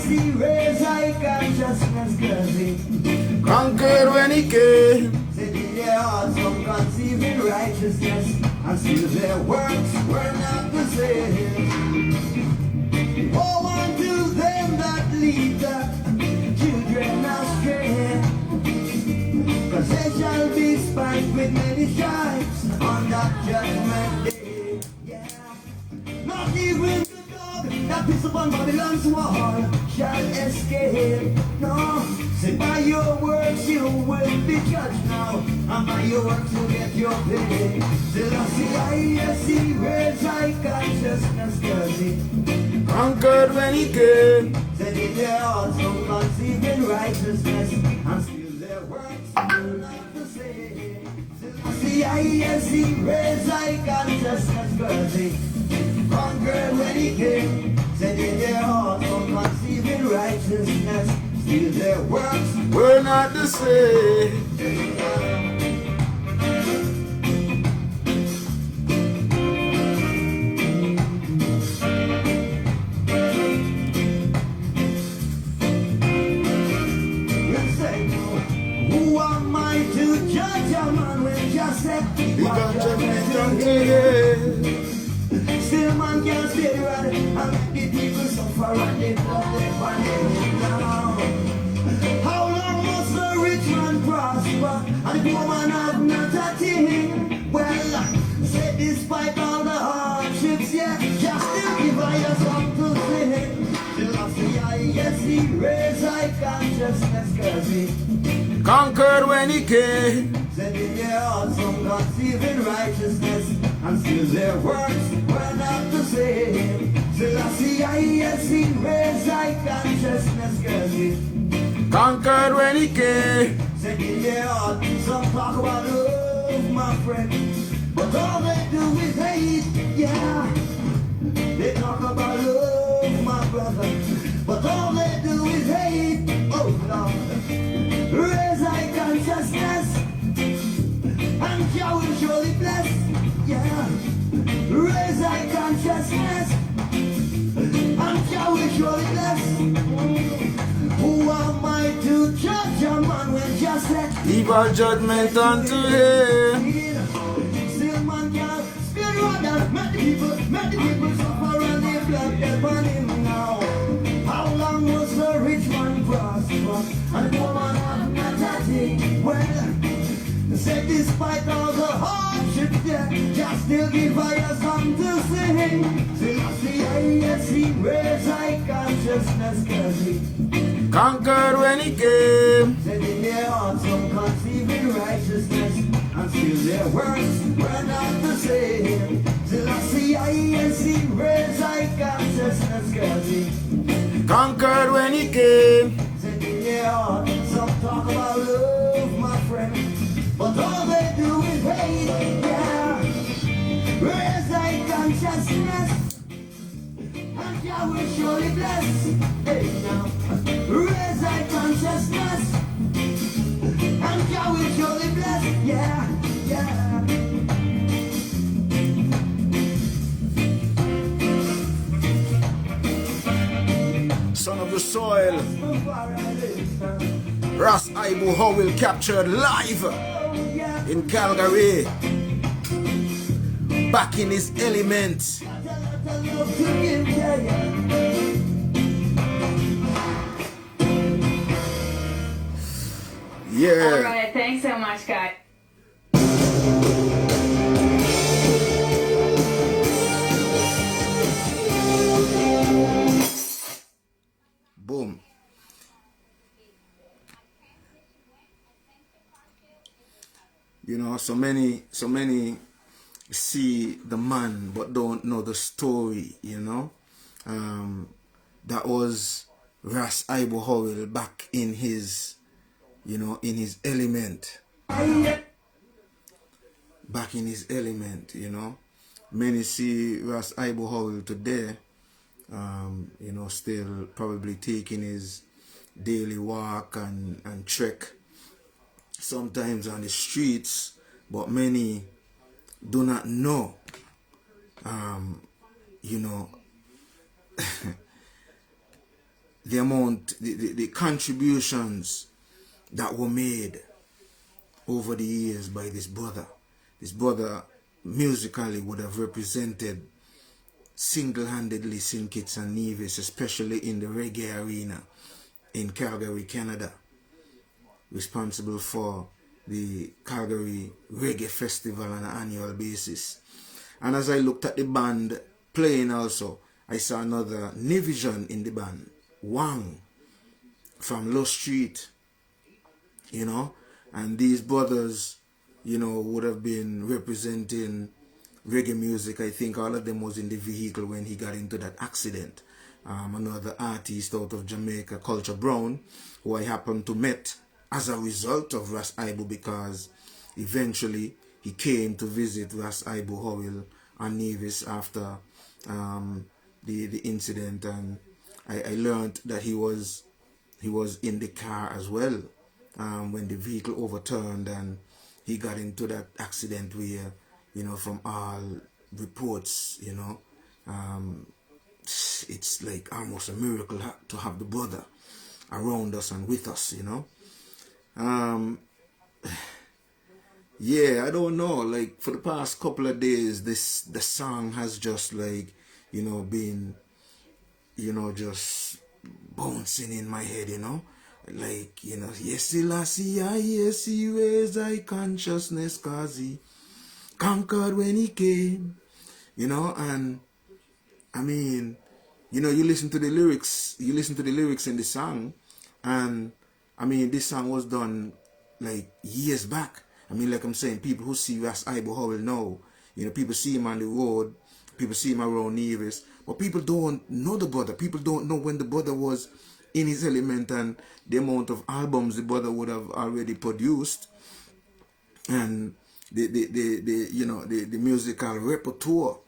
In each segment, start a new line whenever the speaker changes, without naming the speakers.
he raised high consciousness, cause he
conquered when he came.
said in their hearts some conceiving righteousness, and still their works were not the same. Woe unto them that lead the children astray, cause they shall be spiked with many stripes on that judgment day. Yeah. Not even the dog that pissed upon Babylon's wall shall escape. No, say by your works you will be judged now, and by your works you get your pay. Till I see he raised high consciousness, cause he
Conquered when he came.
said in their hearts some conceiving righteousness, and still their works will not the same. Till I see he raised high consciousness, cause he conquered when he came. Said in their hearts some conceiving righteousness, still their works
We're not the same.
Who am I to judge a man when just said
He got judgment unto him.
still man can't stay right and make the people suffer and they love their body now. How long must the rich man prosper and the poor man have not a thing? Well, say despite all the hardships, yeah, just still give I something to sing. Till I see yes, he raised high consciousness, cause he
Conquered when he came.
said in their hearts some conceiving righteousness, and still their works were not the same. Till I see yes, he raised high consciousness, cause he
Conquered when he came.
said in their hearts some talk about love, my friend, but all they do is hate, yeah. They talk about love, my brother, but all they do is hate. Oh Lord, raise high consciousness, and Jah will surely bless. Yeah, raise high consciousness, and Jah will surely bless. Who am I to judge a man when just said
He got judgment unto him.
still man can't spare the other, make the people suffer and they blood dead on him now. How long must the rich man prosper and the poor man have not a thing? Well, say despite all the hardships, yeah, just still give I a song to sing. Till I see yes, he raised high consciousness, cause he
Conquered when he came.
said in their hearts some conceiving righteousness, and still their works were not the same. Till I see yes, he raised high consciousness, cause he
Conquered when he came.
said in their hearts some talk about love, my friend, but all they do is hate, yeah. Raise thy consciousness, and Jah will surely bless. Hey now, raise thy consciousness, and Jah will surely bless. Yeah, yeah.
Son of the soil. Howell captured live in Calgary. Back in his element. Yeah.
All right, thanks so much, guys.
Boom. You know, so many see the man but don't know the story, you know. That was Howell back in his, you know, in his element. Back in his element, you know. Many see Howell today, you know, still probably taking his daily walk and trek sometimes on the streets, but many do not know, you know, the amount, the contributions that were made over the years by this brother. This brother musically would have represented single-handedly St. Kitts and Nevis, especially in the reggae arena in Calgary, Canada, responsible for the Calgary Reggae Festival on an annual basis. And as I looked at the band playing also, I saw another Nevision in the band, Wang, from Low Street, you know, and these brothers, you know, would have been representing reggae music. I think all of them was in the vehicle when he got into that accident. Another artist out of Jamaica, Culture Brown, who I happened to meet as a result of Ras Ibu, because eventually he came to visit Ras Ibu Howell and Nevis after the incident, and I learned that he was in the car as well when the vehicle overturned, and he got into that accident where, you know, from all reports, you know, it's like almost a miracle to have the brother around us and with us, you know. Yeah, I don't know, like for the past couple of days, the song has just like, you know, been, you know, just bouncing in my head, you know, like, you know, yes, yes, he raised thy consciousness, cause he conquered when he came, you know. And I mean, you know, you listen to the lyrics in the song, and I mean, this song was done like years back. I mean, like I'm saying, people who see Ras Ibu Howell now, you know, people see him on the road, people see him around Nevis, but people don't know the brother. People don't know when the brother was in his element and the amount of albums the brother would have already produced, and the you know, the musical repertoire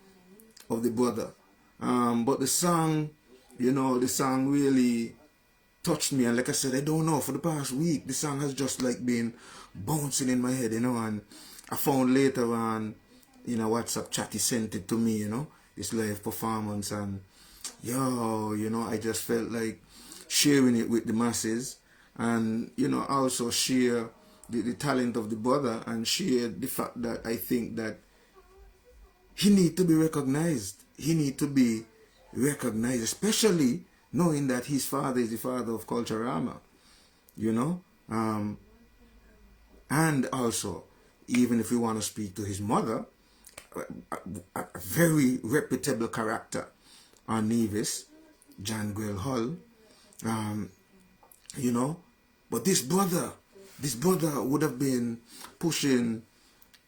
of the brother. But the song, you know, the song really touched me, and like I said, I don't know, for the past week the song has just like been bouncing in my head, you know. And I found later on, you know, WhatsApp chat, he sent it to me, you know, this live performance, and yo, you know, I just felt like sharing it with the masses, and, you know, also share the talent of the brother, and share the fact that I think that he need to be recognized. He need to be recognized, especially knowing that his father is the father of Culturama, you know. And also, even if we want to speak to his mother, a very reputable character on Nevis, John Grill Hull, you know. But this brother would have been pushing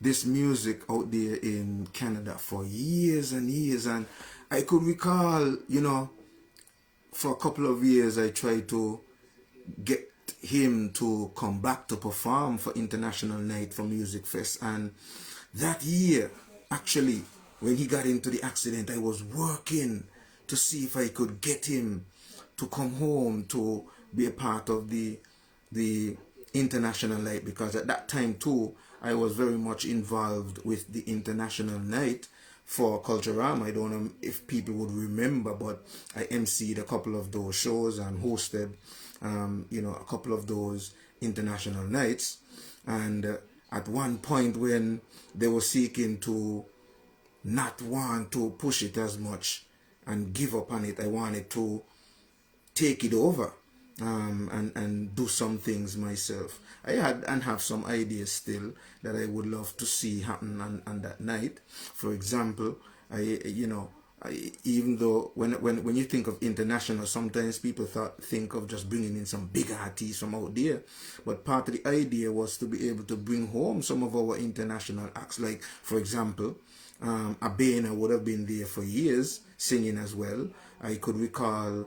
this music out there in Canada for years and years. And I could recall, you know, for a couple of years I tried to get him to come back to perform for International Night for Music Fest. And that year, actually, when he got into the accident, I was working to see if I could get him to come home to be a part of the International Night, because at that time too, I was very much involved with the International Night for Culturama. I don't know if people would remember, but I emceed a couple of those shows and hosted, you know, a couple of those international nights. And at one point when they were seeking to not want to push it as much and give up on it, I wanted to take it over and do some things myself. I had and have some ideas still that I would love to see happen on that night. For example, even though when you think of international, sometimes people think of just bringing in some big artists from out there, but part of the idea was to be able to bring home some of our international acts. Like, for example, Abena would have been there for years singing as well. I could recall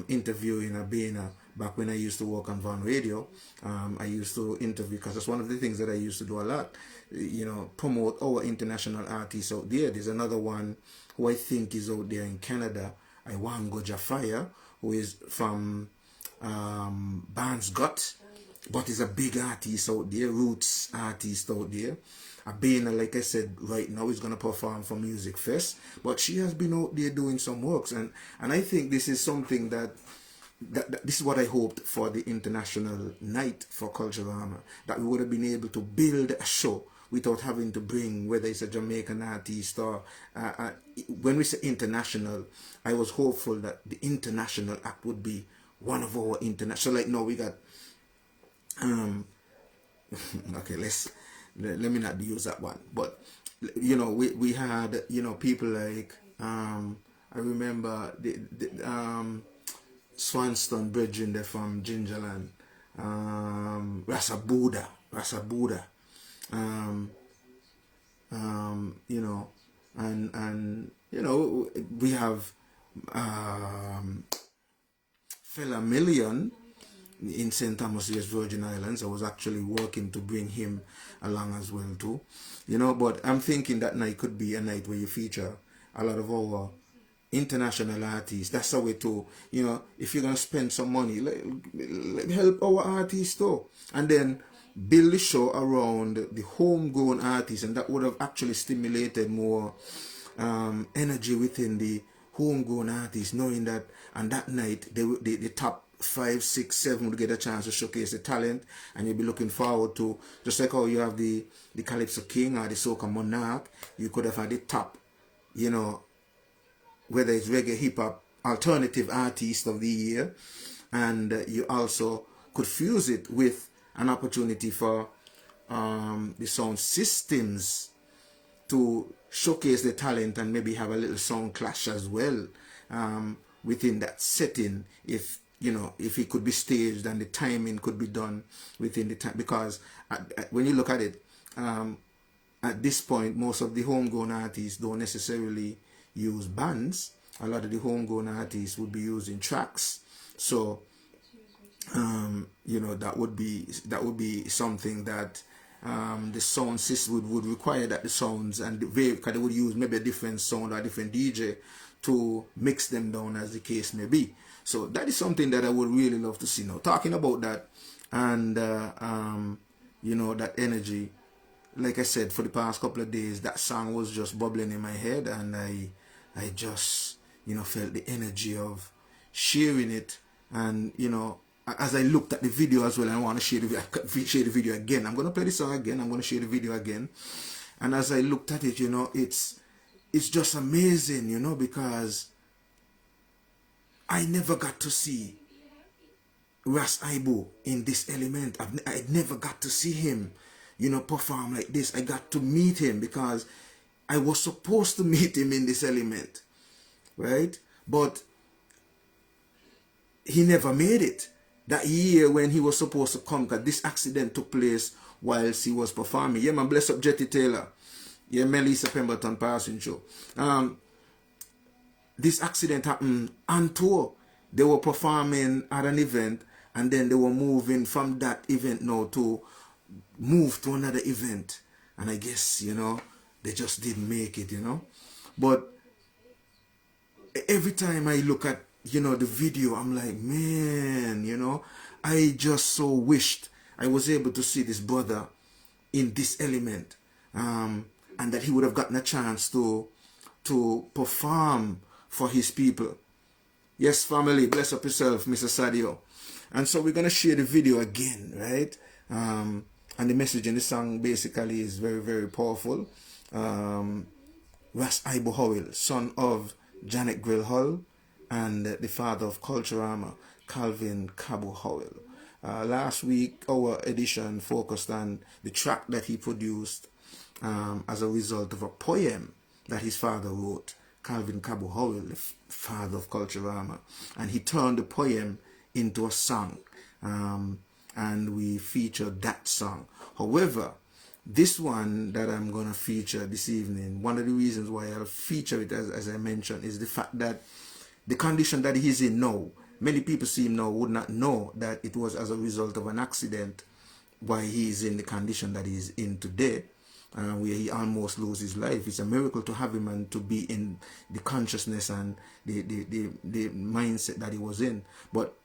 interviewing Abena back when I used to work on Van Radio. I used to interview, because that's one of the things that I used to do a lot, you know, promote our international artists out there. There's another one who I think is out there in Canada, Iwango Jafaya, who is from Barnes Gut, but is a big artist out there, roots artist out there. Abena, like I said, right now is going to perform for Music Fest, but she has been out there doing some works, and I think this is something that this is what I hoped for the International Night for Cultural Armor, that we would have been able to build a show without having to bring, whether it's a Jamaican artist or, when we say international, I was hopeful that the international act would be one of our international. So like now we got, okay, let me not use that one, but you know, we had, you know, people like, I remember the Swanston brethren there from Gingerland, Rasa Buddha, you know, and you know, we have Fella Million in St. Thomas, West Virgin Islands. I was actually working to bring him along as well too, you know. But I'm thinking that night could be a night where you feature a lot of our international artists. That's a way to, you know, if you're gonna spend some money, let help our artists too, and then build the show around the homegrown artists, and that would have actually stimulated more energy within the homegrown artists, knowing that on that night the top 5, 6, 7 would get a chance to showcase the talent, and you'll be looking forward to, just like how you have the Calypso King or the Soca Monarch, you could have had the top, you know, whether it's reggae, hip hop, alternative artist of the year, and you also could fuse it with an opportunity for the sound systems to showcase the talent and maybe have a little sound clash as well within that setting, if you know, if it could be staged and the timing could be done within the time, because when you look at it, at this point most of the homegrown artists don't necessarily use bands. A lot of the homegrown artists would be using tracks, so you know, that would be something that the sound system would require, that the sounds and the wave, because they would use maybe a different sound or a different DJ to mix them down, as the case may be. So that is something that I would really love to see. Now, talking about that, and you know, that energy, like I said, for the past couple of days, that song was just bubbling in my head, and I just, you know, felt the energy of sharing it. And you know, as I looked at the video as well, I want to share the video again. I'm going to play the song again, I'm going to share the video again. And as I looked at it, you know, it's just amazing, you know, because I never got to see Ras Aibo in this element. I never got to see him, you know, perform like this. I got to meet him because I was supposed to meet him in this element, right? But he never made it that year when he was supposed to come, because this accident took place whilst he was performing. Yeah, man, bless up Jetty Taylor. Yeah, Melissa Pemberton passing show. This accident happened on tour. They were performing at an event, and then they were moving from that event now to move to another event. And I guess, you know, they just didn't make it, you know. But every time I look at, you know, the video, I'm like, man, you know, I just so wished I was able to see this brother in this element, and that he would have gotten a chance to perform for his people. Yes, family, bless up yourself, Mr. Sadio. And so we're going to share the video again, right? And the message in the song basically is very, very powerful. Ras Aibo Howell, son of Janet Grill Hull, and the father of Culture Armor, Calvin Cabo Howell. Last week, our edition focused on the track that he produced as a result of a poem that his father wrote, Calvin Cabo Howell, the father of Culture Armor. And he turned the poem into a song, and we featured that song. However, this one that I'm going to feature this evening, one of the reasons why I'll feature it, as I mentioned, is the fact that the condition that he's in now, many people see him now would not know that it was as a result of an accident why he is in the condition that he's in today, where he almost loses his life. It's a miracle to have him and to be in the consciousness and the mindset that he was in. But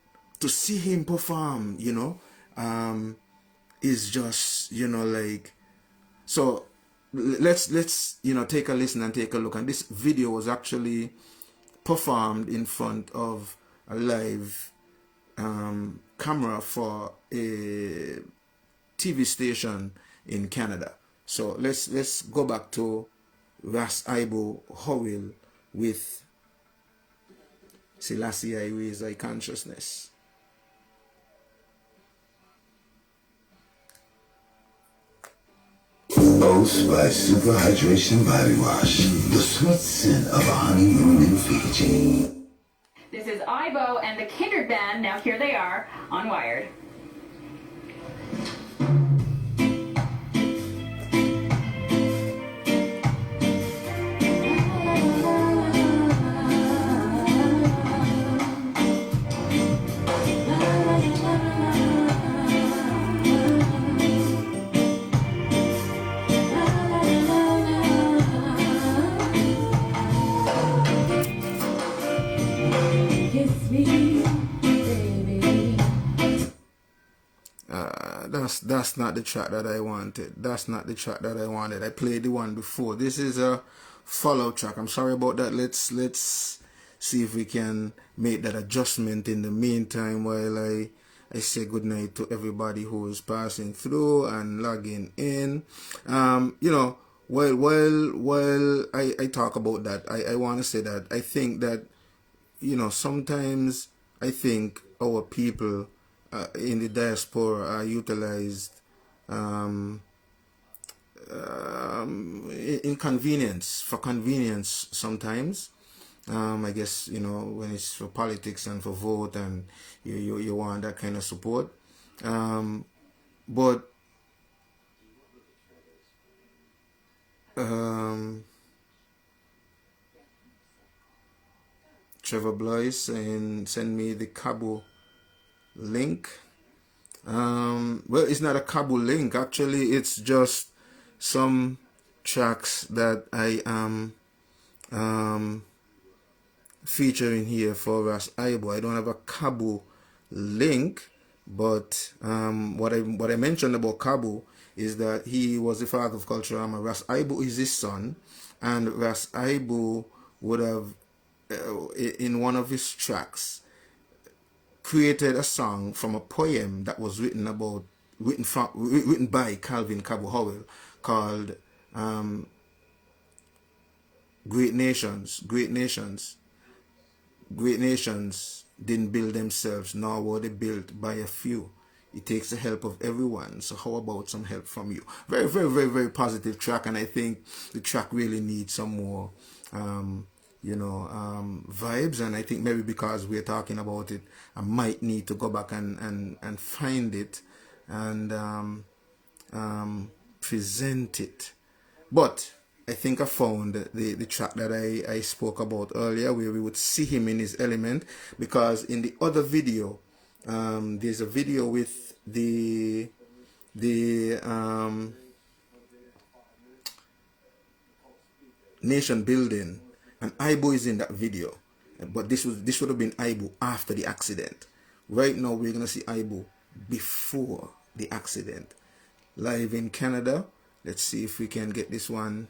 to see him perform, you know, is just, you know, like, so let's you know, take a listen and take a look. And this video was actually performed in front of a live camera for a TV station in Canada. So let's go back to Reazon Howell with Selassie I Raise Thy Consciousness.
Boast by Super Hydration Body Wash, the sweet scent of a honeymoon in Fiji.
This is Ibo and the Kindred Band. Now here they are on Wired.
That's not the track that I wanted. That's not the track that I wanted. I played the one before. This is a follow track. I'm sorry about that. Let's see if we can make that adjustment in the meantime while I say goodnight to everybody who is passing through and logging in. You know, while I talk about that, I want to say that I think that, you know, sometimes I think our people in the diaspora are utilized in convenience, for convenience sometimes. I guess, you know, when it's for politics and for vote and you want that kind of support. But Trevor Blois saying send me the Cabo link. Well, it's not a Cabo link, actually. It's just some tracks that I am featuring here for Reazon. I don't have a Cabo link, but what I mentioned about Cabo is that he was the father of culture. Reazon is his son, and Reazon would have in one of his tracks created a song from a poem that was written by Calvin Cabo Howell called Great Nations didn't build themselves, nor were they built by a few. It takes the help of everyone. So how about some help from you? Very, very, very, very positive track, and I think the track really needs some more vibes, and I think maybe because we're talking about it, I might need to go back and find it and present it. But I think I found the track that I spoke about earlier, where we would see him in his element, because in the other video, there's a video with the nation building, and Ibo is in that video, but this would have been Ibo after the accident. Right now we're gonna see Ibo before the accident, live in Canada. Let's see if we can get this one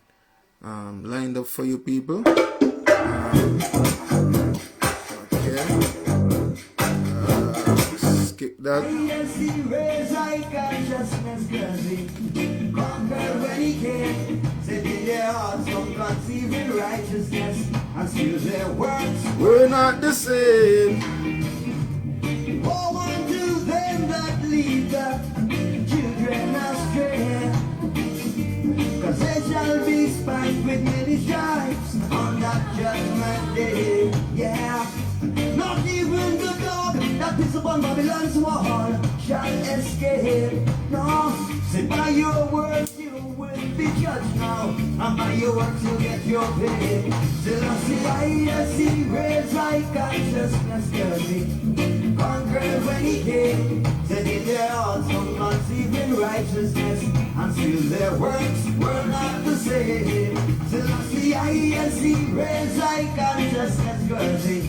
lined up for you people. Okay, skip that.
Conceiving righteousness and still their works
We're not the same.
woe unto them that lead the children astray, 'cause they shall be spanked with many stripes on that judgment day. Yeah, not even the dog that is upon Babylon's wall shall escape. No, say by your words you will be judged now, and by your works you get your pay. Till I see raise thy consciousness dirty. Conquered when he came, said in their hearts from conceiving righteousness, and still their works were not the same. Till I see raise thy consciousness dirty.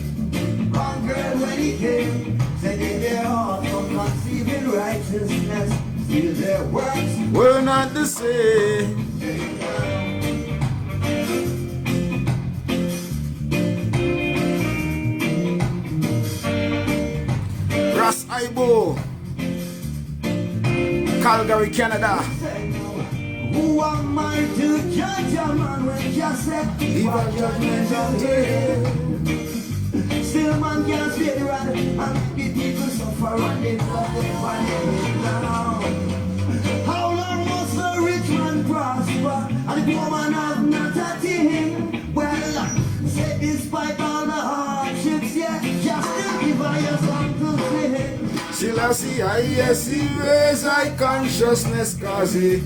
Conquered when he came, said in their hearts from conceiving righteousness, still their works
We're not the same. Ibo, Calgary, Canada.
Who am I to judge a man when just said leave a judgment on him? Still man can't stay the rod and the people suffer and they love them and down. How long must the rich man prosper and the poor man have not a thing? Well, say despite all the hardships, yeah, just still give her your song to sing.
Selassie, yes, he raised high consciousness cause he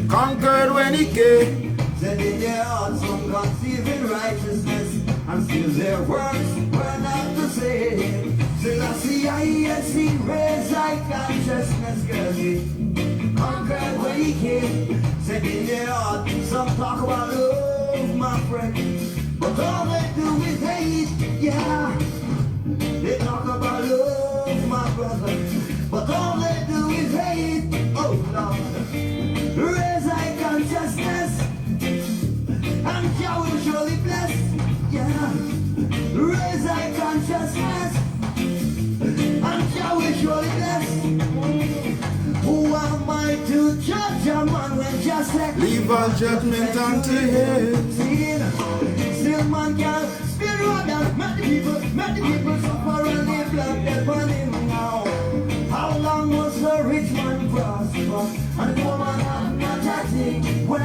conquered when he came.
Said in their hearts some conceiving righteousness, and still their works were not the same. Selassie, yes, he raised high consciousness cause he conquered when he came. Said in their hearts some talk about love, my friend, but all they do is hate, yeah. They talk about love, my brother, but all they do is hate. Oh Lord, raise high consciousness, and Jah will surely bless. Yeah, raise high consciousness, and Jah will surely bless. Who am I to judge a man when just like
Leave all judgment unto him.
Still man can't spirit road and make the people suffer and they blood death on him now. How long must the rich man prosper and the poor man have not a thing? Well,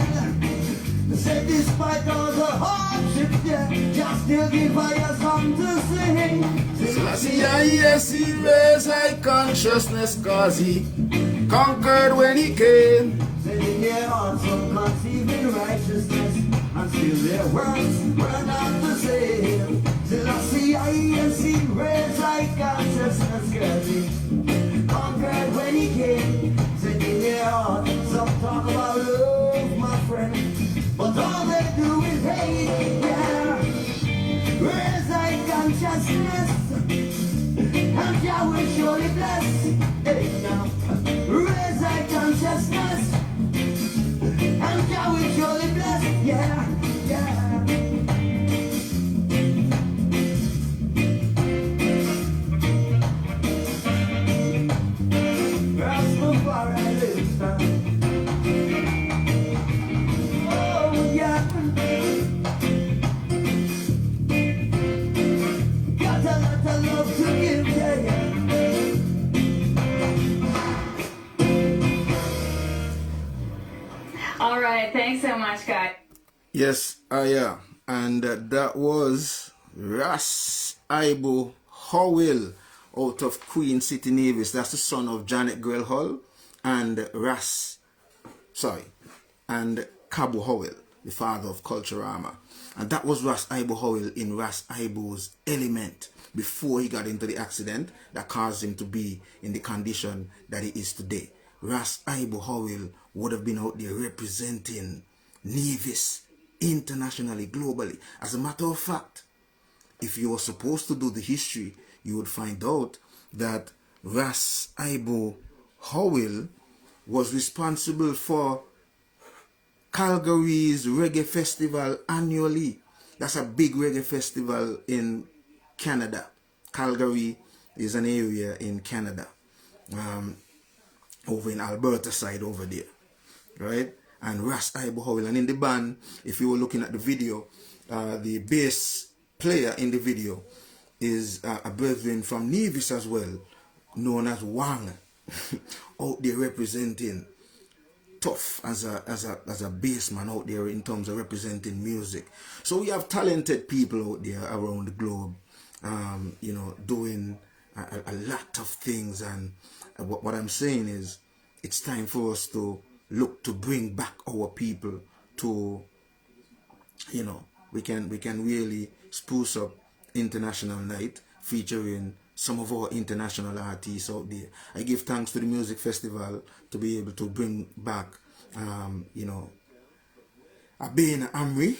they say despite all the hardships, yeah, just still give fire song to sing.
Selassie, yes, he raised high consciousness cause he conquered when he came.
Sitting here on some conceiving righteousness, and still their works were not the same. Till I see raise high consciousness, cause he conquered when he came. Sitting here on some talk about love, my friend, but all they do is hate, yeah. Raise high consciousness, and Jah will surely bless. Hey now, raise high consciousness, and Jah will surely bless. Yeah, yeah. Rastafari lives now. Oh yeah. Got a lot of love to give, yeah, yeah.
All right, thanks so much, guys.
Yes, yeah. And that was Ras Ibo Howell out of Queen City, Nevis. That's the son of Janet Grell Hull and and Cabo Howell, the father of Culturama. And that was Ras Ibo Howell in Ras Ibo's Element before he got into the accident that caused him to be in the condition that he is today. Ras Ibo Howell would have been out there representing Nevis internationally, globally. As a matter of fact, if you were supposed to do the history, you would find out that Ras Ibo Howell was responsible for Calgary's reggae festival annually. That's a big reggae festival in Canada. Calgary is an area in Canada, over in Alberta side over there, right? And Ras Ibo Howell, and in the band, if you were looking at the video, the bass player in the video is a brethren from Nevis as well, known as Wang, out there representing tough as a bassman out there in terms of representing music. So we have talented people out there around the globe, you know, doing a lot of things. And what I'm saying is, it's time for us to look to bring back our people to, you know, we can really spruce up International Night featuring some of our international artists out there. I give thanks to the music festival to be able to bring back, you know, Abena Amri.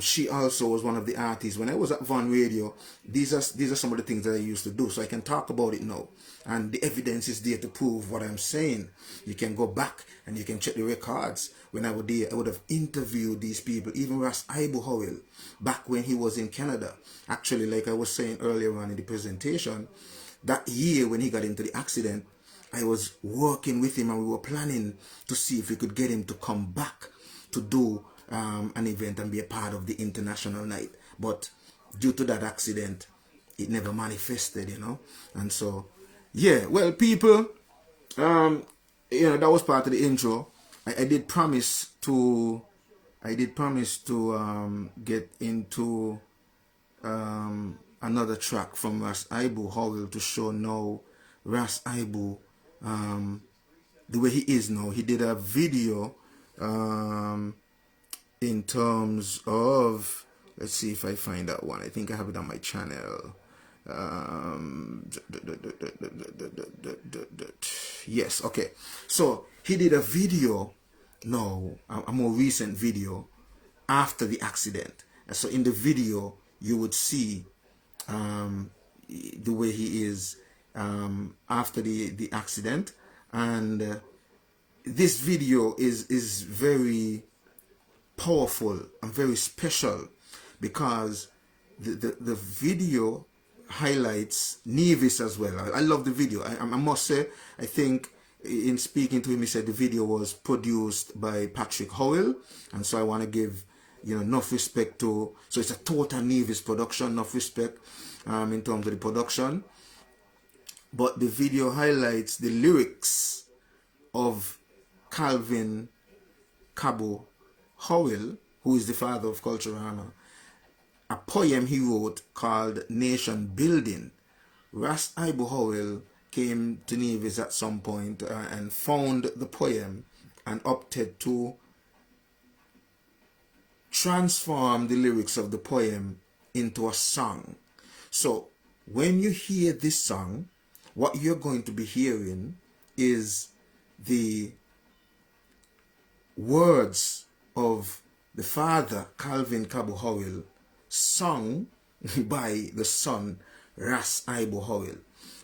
She also was one of the artists. When I was at Von Radio, these are some of the things that I used to do, so I can talk about it now. And the evidence is there to prove what I'm saying. You can go back and you can check the records. When I was there, I would have interviewed these people, even Ras Ibo Howell, back when he was in Canada. Actually, like I was saying earlier on in the presentation, that year when he got into the accident, I was working with him and we were planning to see if we could get him to come back to do an event and be a part of the international night. But due to that accident, it never manifested, you know. And so, yeah, well, people, you know, that was part of the intro. I did promise to get into another track from Ras Howell to show now Ras the way he is now. He did a video in terms of, let's see if I find that one. I think I have it on my channel. Yes, okay. So he did a video now, a more recent video after the accident. And so in the video you would see the way he is after the accident, and this video is very powerful and very special because the video highlights Nevis as well. I love the video. I must say, I think in speaking to him, he said the video was produced by Patrick Howell, and so I want to give, you know, enough respect to, so it's a total Nevis production, enough respect in terms of the production. But the video highlights the lyrics of Calvin Cabo Howell, who is the father of Culturama, a poem he wrote called Nation Building. Ras Howell came to Nevis at some point and found the poem and opted to transform the lyrics of the poem into a song. So when you hear this song, what you're going to be hearing is the words of the father, Calvin Cabo Howell, sung by the son, Ras Howell.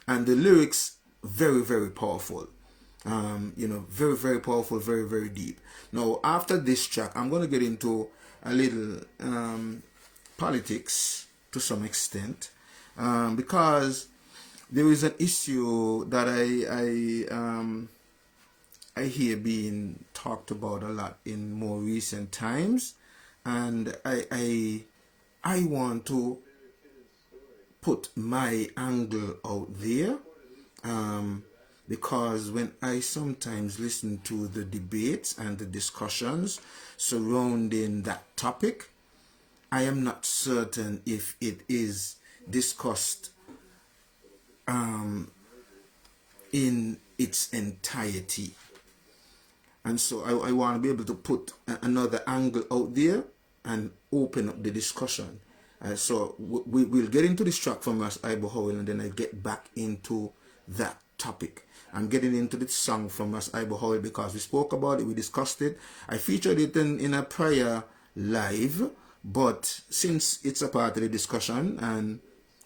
And the lyrics, very, very powerful. You know, very, very powerful, very, very deep. Now, after this track, I'm going to get into a little politics to some extent, because there is an issue that I hear being talked about a lot in more recent times, and I want to put my angle out there, because when I sometimes listen to the debates and the discussions surrounding that topic, I am not certain if it is discussed in its entirety. And so I want to be able to put another angle out there and open up the discussion. So we'll get into this track from Ras Howell, and then I get back into that topic. I'm getting into this song from Ras Howell because we spoke about it, we discussed it. I featured it in a prior live, but since it's a part of the discussion and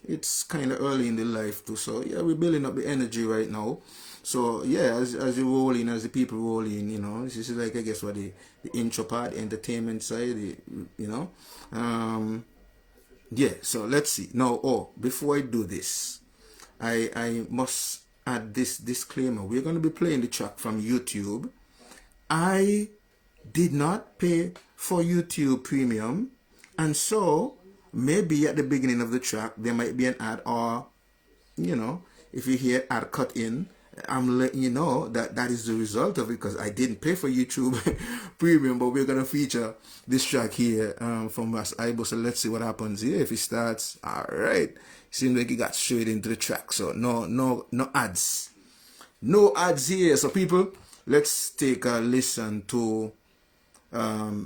it's kind of early in the life too, so yeah, we're building up the energy right now. So yeah, as you roll in, as the people roll in, you know, this is like, I guess, what the intro part, the entertainment side, you know. Yeah, so let's see. Now, before I do this, I must add this disclaimer. We're going to be playing the track from YouTube. I did not pay for YouTube Premium, and so maybe at the beginning of the track there might be an ad, or, you know, if you hear ad cut in, I'm letting you know that that is the result of it, because I didn't pay for YouTube Premium. But we're gonna feature this track here from Ras Howell. So let's see what happens here. If it starts, all right. Seems like he got straight into the track. So no ads, no ads here. So people, let's take a listen to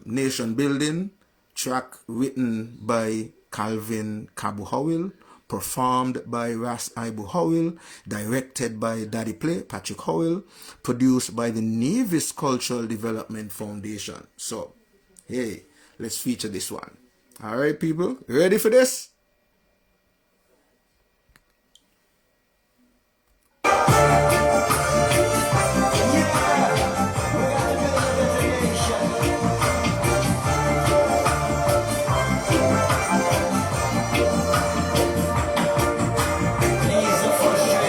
Nation Building, track written by Calvin Cabo Howell, performed by Ras Howell, directed by Daddy Play, Patrick Howell, produced by the Nevis Cultural Development Foundation. So, hey, let's feature this one. All right, people, ready for this?
Frustration.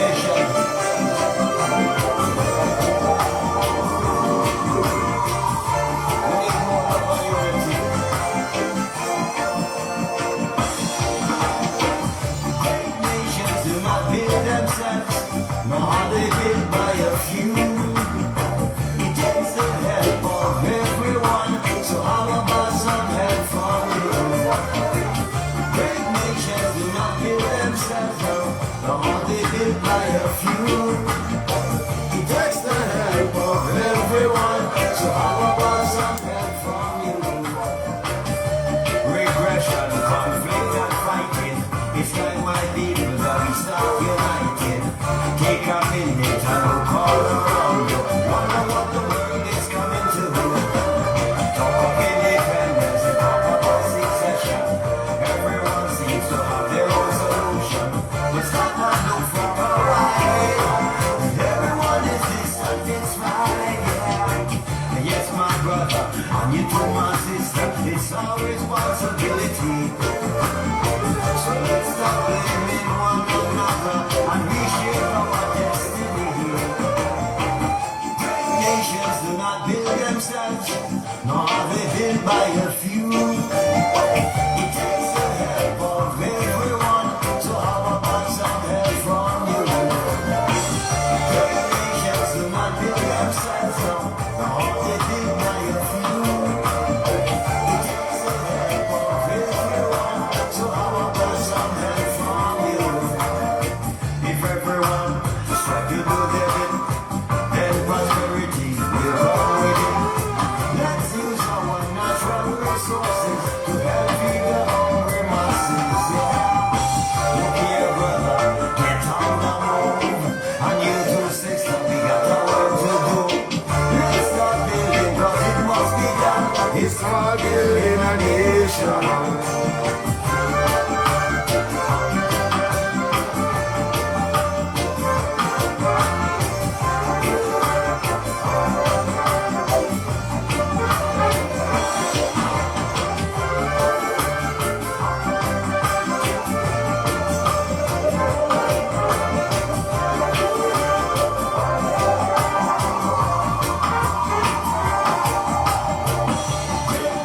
responsibility. So let's stop blaming one another and reshape our destiny. Great nations do not build themselves, nor are they built by a few. It takes the help of everyone, so how about some help from you? Great nations do not build themselves, nor are they built by a few. It takes the help of everyone, so how about some help from you? If everyone strive to do their bit, then prosperity will come with it. Let's use our natural resources to help feed the hungry masses. Yeah. Look here, brother, get on the move. And you too, sister, we got a work to do. Let's start building, cause it must be done. It's called building a nation.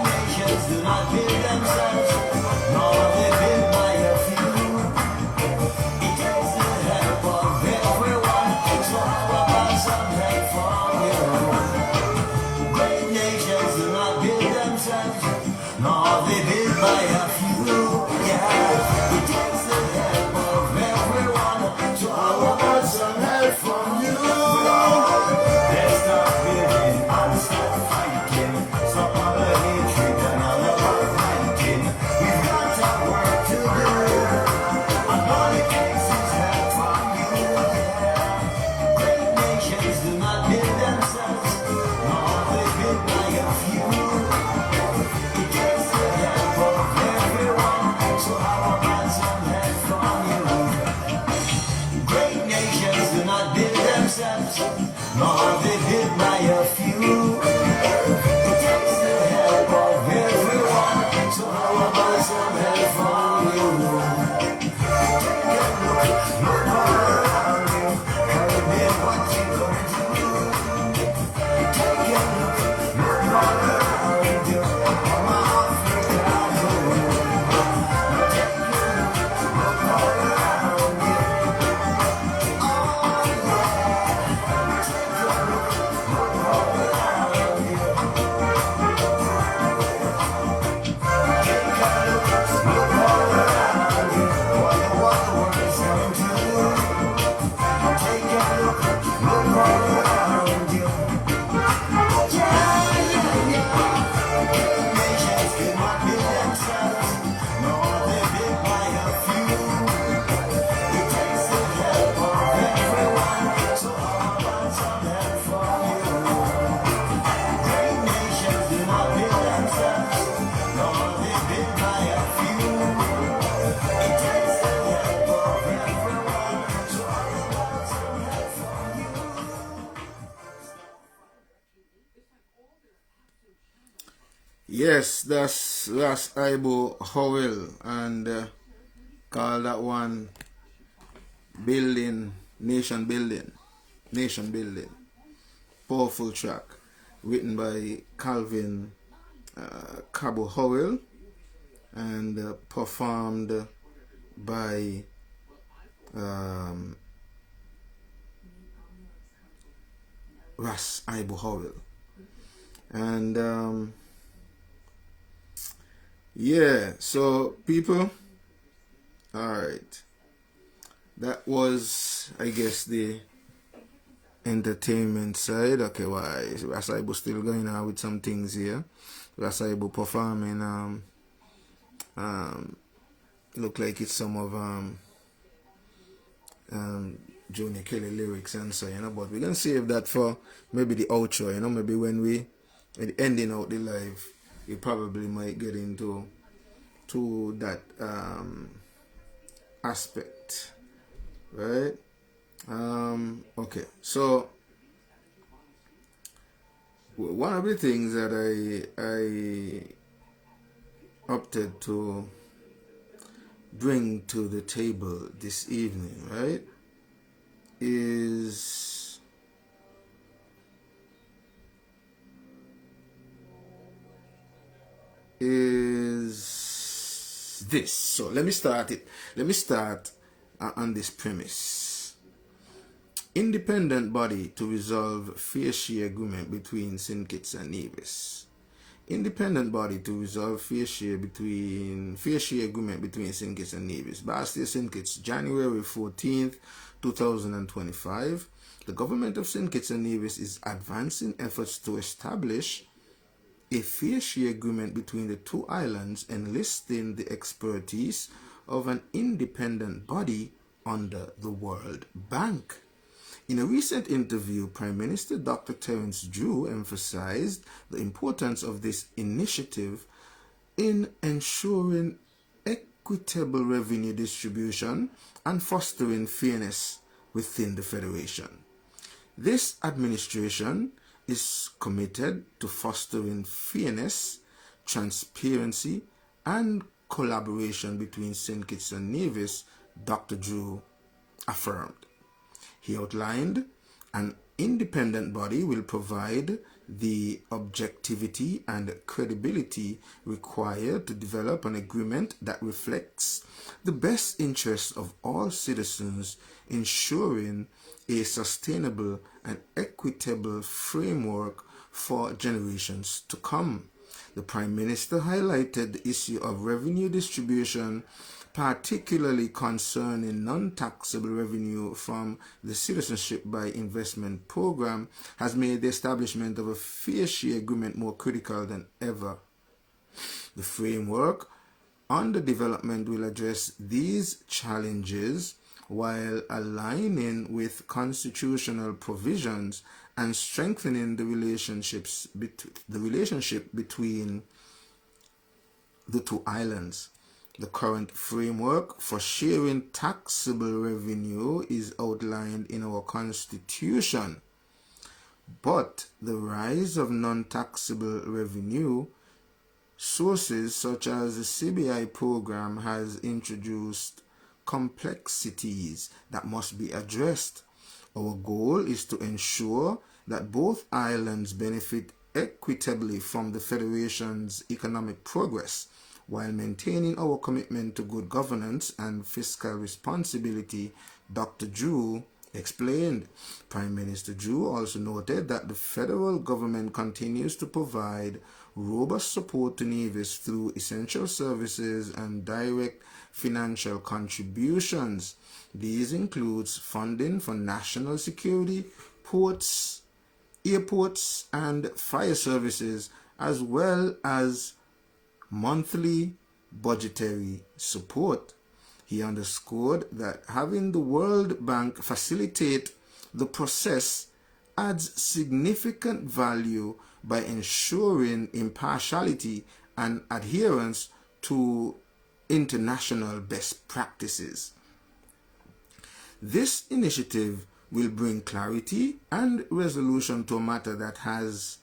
Nations do not build themselves, nor are they built by a few. It takes the help of everyone, so how about some help from you? Great nations do not build themselves, nor are they built by a few. Yeah, it takes the help of everyone, so how about some help from you? Let's start building and start fighting. Stop all the hatred and all the backbiting. We've got our work to do, and all it takes is help from you. Yeah. Great nations do not build themselves, nor are they built by a few. It takes the help of everyone, so how about some help from you? Great nations do not build themselves, nor are they built by a few. It takes the help of everyone, so how about some help from you? Take a look all around you, Caribbean, what you gonna do? Take a look all around you, from Africa to now take a look all around you. Oh yeah, take a look all around you. Take a look all around you. Wonder what the world's coming to. Take a look all around you. Yeah, yeah, yeah. Great nations cannot build themselves, nor are they built by a few. It takes the help of everyone, so how about some help from you? Great nations do not build themselves, nor are they built by a few. It takes the help of everyone, so how about some help from you?
Yes, that's Ibo Howell, and call that one Nation Building. Powerful track, written by Calvin Cabo Howell, and performed by Ras Ibo Howell. And yeah, so people, alright, that was, I guess, the entertainment side. Okay, why Ras Ibo still going on with some things here. Ras Ibo performing look like it's some of Junior Kelly lyrics and so, but we're gonna save that for maybe the outro, maybe when we ending out the live, we probably might get into that aspect, right? Okay, so one of the things that opted to bring to the table this evening, right, is this. So let me start on this premise. Independent body to resolve fair share agreement between St. Kitts and Nevis. Independent body to resolve fair share agreement between St. Kitts and Nevis. Bastia St. Kitts, January 14th, 2025. The government of St. Kitts and Nevis is advancing efforts to establish a fair share agreement between the two islands, enlisting the expertise of an independent body under the World Bank. In a recent interview, Prime Minister Dr. Terence Drew emphasized the importance of this initiative in ensuring equitable revenue distribution and fostering fairness within the Federation. This administration is committed to fostering fairness, transparency, and collaboration between St. Kitts and Nevis, Dr. Drew affirmed. He outlined an independent body will provide the objectivity and credibility required to develop an agreement that reflects the best interests of all citizens, ensuring a sustainable and equitable framework for generations to come. The Prime Minister highlighted the issue of revenue distribution, particularly concerning non-taxable revenue from the Citizenship by Investment program, has made the establishment of a fair share agreement more critical than ever. The framework under development will address these challenges while aligning with constitutional provisions and strengthening the relationship between the two islands. The current framework for sharing taxable revenue is outlined in our Constitution, but the rise of non-taxable revenue sources such as the CBI program has introduced complexities that must be addressed. Our goal is to ensure that both islands benefit equitably from the Federation's economic progress, while maintaining our commitment to good governance and fiscal responsibility, Dr. Drew explained. Prime Minister Drew also noted that the federal government continues to provide robust support to Nevis through essential services and direct financial contributions. These includes funding for national security, ports, airports, and fire services, as well as monthly budgetary support. He underscored that having the World Bank facilitate the process adds significant value by ensuring impartiality and adherence to international best practices. This initiative will bring clarity and resolution to a matter that has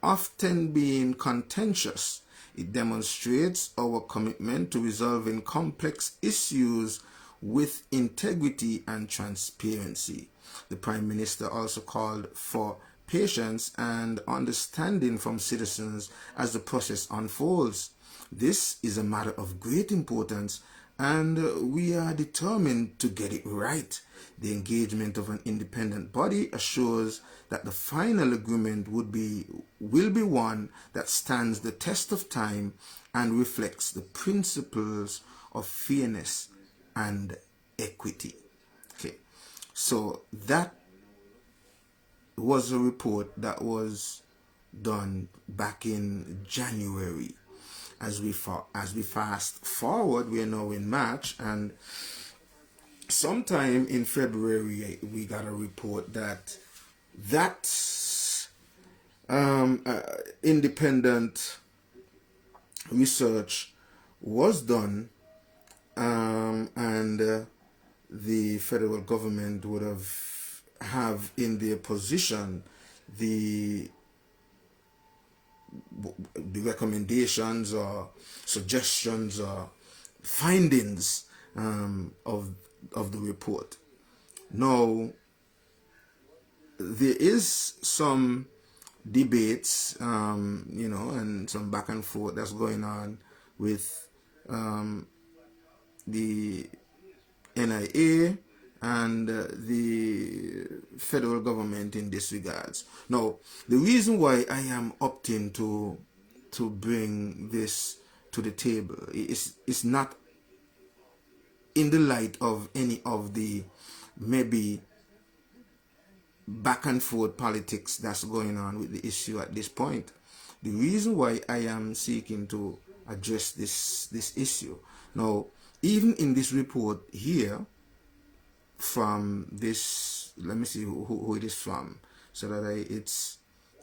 often been contentious. It demonstrates our commitment to resolving complex issues with integrity and transparency. The Prime Minister also called for patience and understanding from citizens as the process unfolds. This is a matter of great importance, and we are determined to get it right. The engagement of an independent body assures that the final agreement will be one that stands the test of time and reflects the principles of fairness and equity. Okay, so that was a report that was done back in January. As we fast forward, we are now in March, and sometime in February we got a report that independent research was done, and the federal government would have in their position the the recommendations or suggestions or findings of the report. Now, there is some debates, and some back and forth that's going on with the NIA and the federal government in this regards. Now, the reason why I am opting to bring this to the table is not in the light of any of the maybe back and forth politics that's going on with the issue at this point. The reason why I am seeking to address this issue. Now, even in this report here, from this, let me see who it is from, so that it's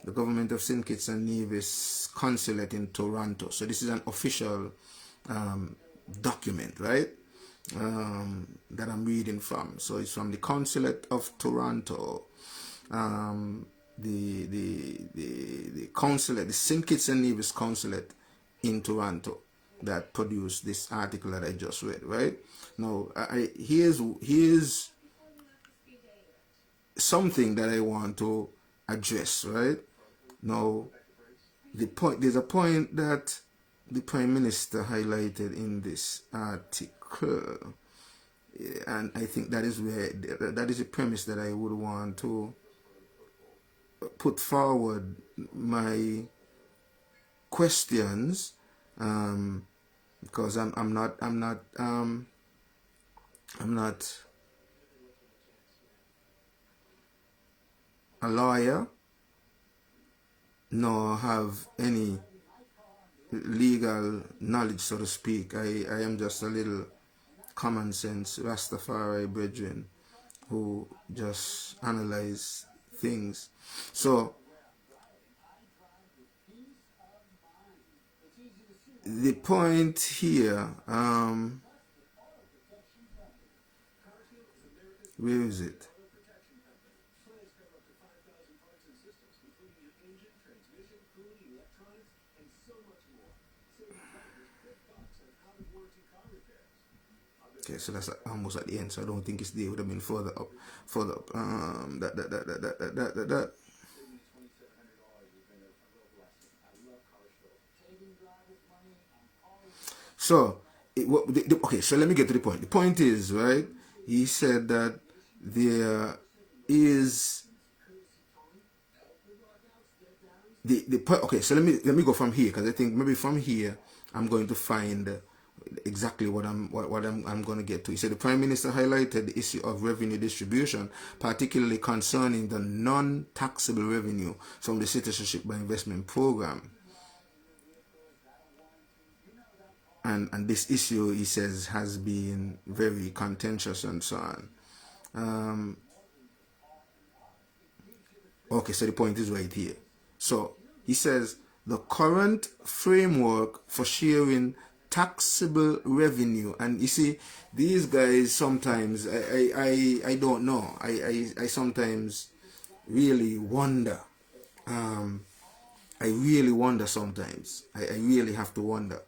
the government of St. Kitts and Nevis consulate in Toronto. So this is an official document, right, that I'm reading from. So it's from the consulate of Toronto, the consulate, the St. Kitts and Nevis consulate in Toronto, that produced this article that I just read, right? Now, here's something that I want to address, right? Now, there's a point that the Prime Minister highlighted in this article, and I think that is a premise that I would want to put forward my questions, because I'm not a lawyer, nor have any legal knowledge, so to speak. I am just a little common sense Rastafari brethren who just analyze things. So the point here, where is it? Okay, so that's almost at the end, so I don't think it's there. It would have been further up. So, okay, so let me get to the point. The point is, right, he said that there is the point. Okay, so let me go from here, because I think maybe from here I'm going to find exactly what I'm going to get to. He said the Prime Minister highlighted the issue of revenue distribution, particularly concerning the non-taxable revenue from the Citizenship by Investment program. And this issue, he says, has been very contentious and so on. Okay, so the point is right here. So he says the current framework for sharing taxable revenue, and you see, these guys sometimes I don't know. I sometimes really wonder. I really wonder sometimes. I really have to wonder.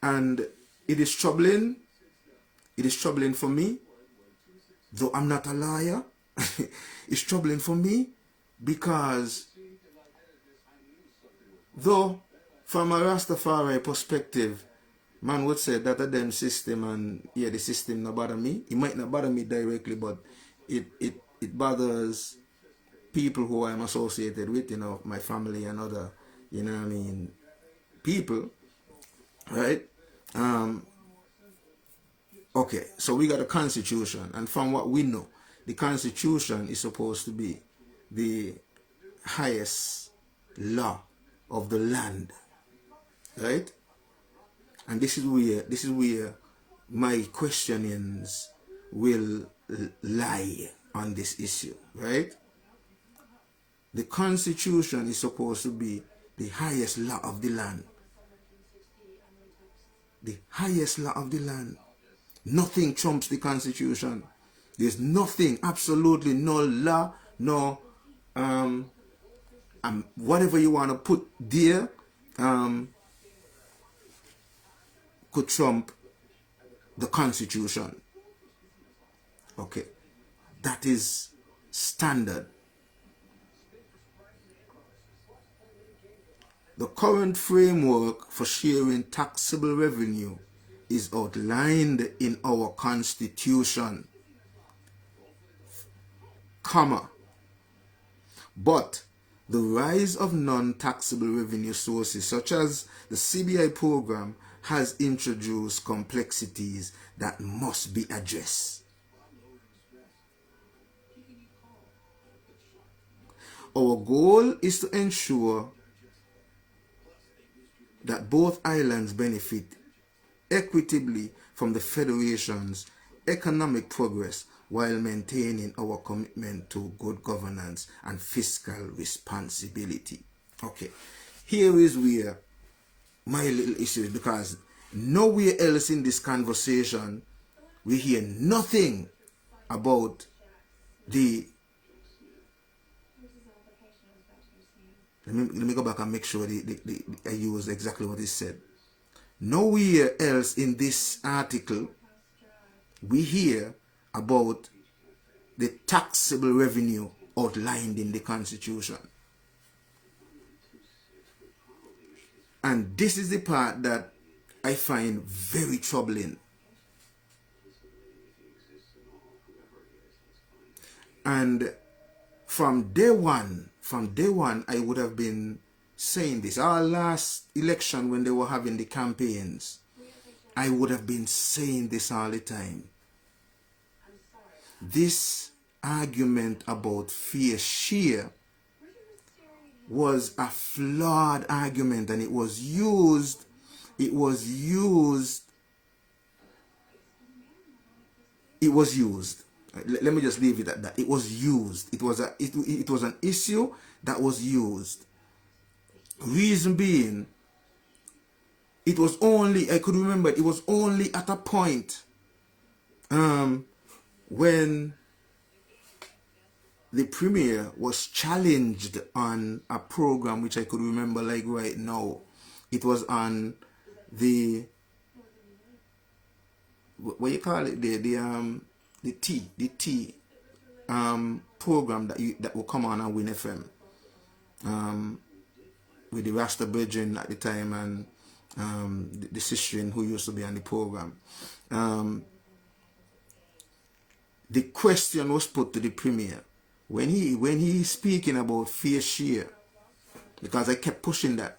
And it is troubling. It is troubling for me, though I'm not a lawyer. It's troubling for me because, though from a Rastafari perspective, man would say that a them system, and yeah, the system not bother me. It might not bother me directly, but it bothers people who I'm associated with, you know, my family and other, you know what I mean, people, right? Okay, so we got a constitution, and from what we know, the constitution is supposed to be the highest law of the land, right? And this is where my questionings will lie on this issue, right? The constitution is supposed to be the highest law of the land. The highest law of the land. Nothing trumps the constitution. There's nothing, absolutely no law, no whatever you want to put there could trump the Constitution. Okay, that is standard. The current framework for sharing taxable revenue is outlined in our Constitution, comma, but the rise of non-taxable revenue sources such as the CBI program has introduced complexities that must be addressed. Our goal is to ensure that both islands benefit equitably from the Federation's economic progress while maintaining our commitment to good governance and fiscal responsibility. Okay, here is where my little issue is, because nowhere else in this conversation we hear nothing about the... Let me go back and make sure I use exactly what he said. Nowhere else in this article we hear about the taxable revenue outlined in the Constitution. And this is the part that I find very troubling. And from day one, I would have been saying this. Our last election, when they were having the campaigns, I would have been saying this all the time. This argument about fair share was a flawed argument, and it was used. Let me just leave it at that. It was used. It was an issue that was used. Reason being, it was only, I could remember, it was only at a point when the premier was challenged on a program which I could remember like right now. It was on the, what you call it, the T program that will come on Win FM with the Rasta Bridging at the time, and the sister who used to be on the program. The question was put to the premier when he speaking about fair share, because I kept pushing that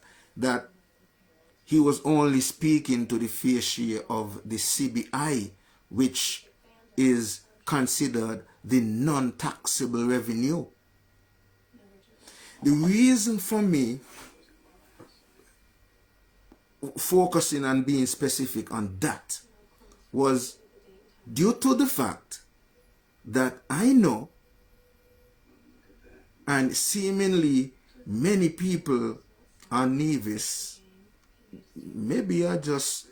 he was only speaking to the fair share of the CBI, which is considered the non-taxable revenue. The reason for me focusing on being specific on that was due to the fact that I know, and seemingly many people on Nevis maybe are just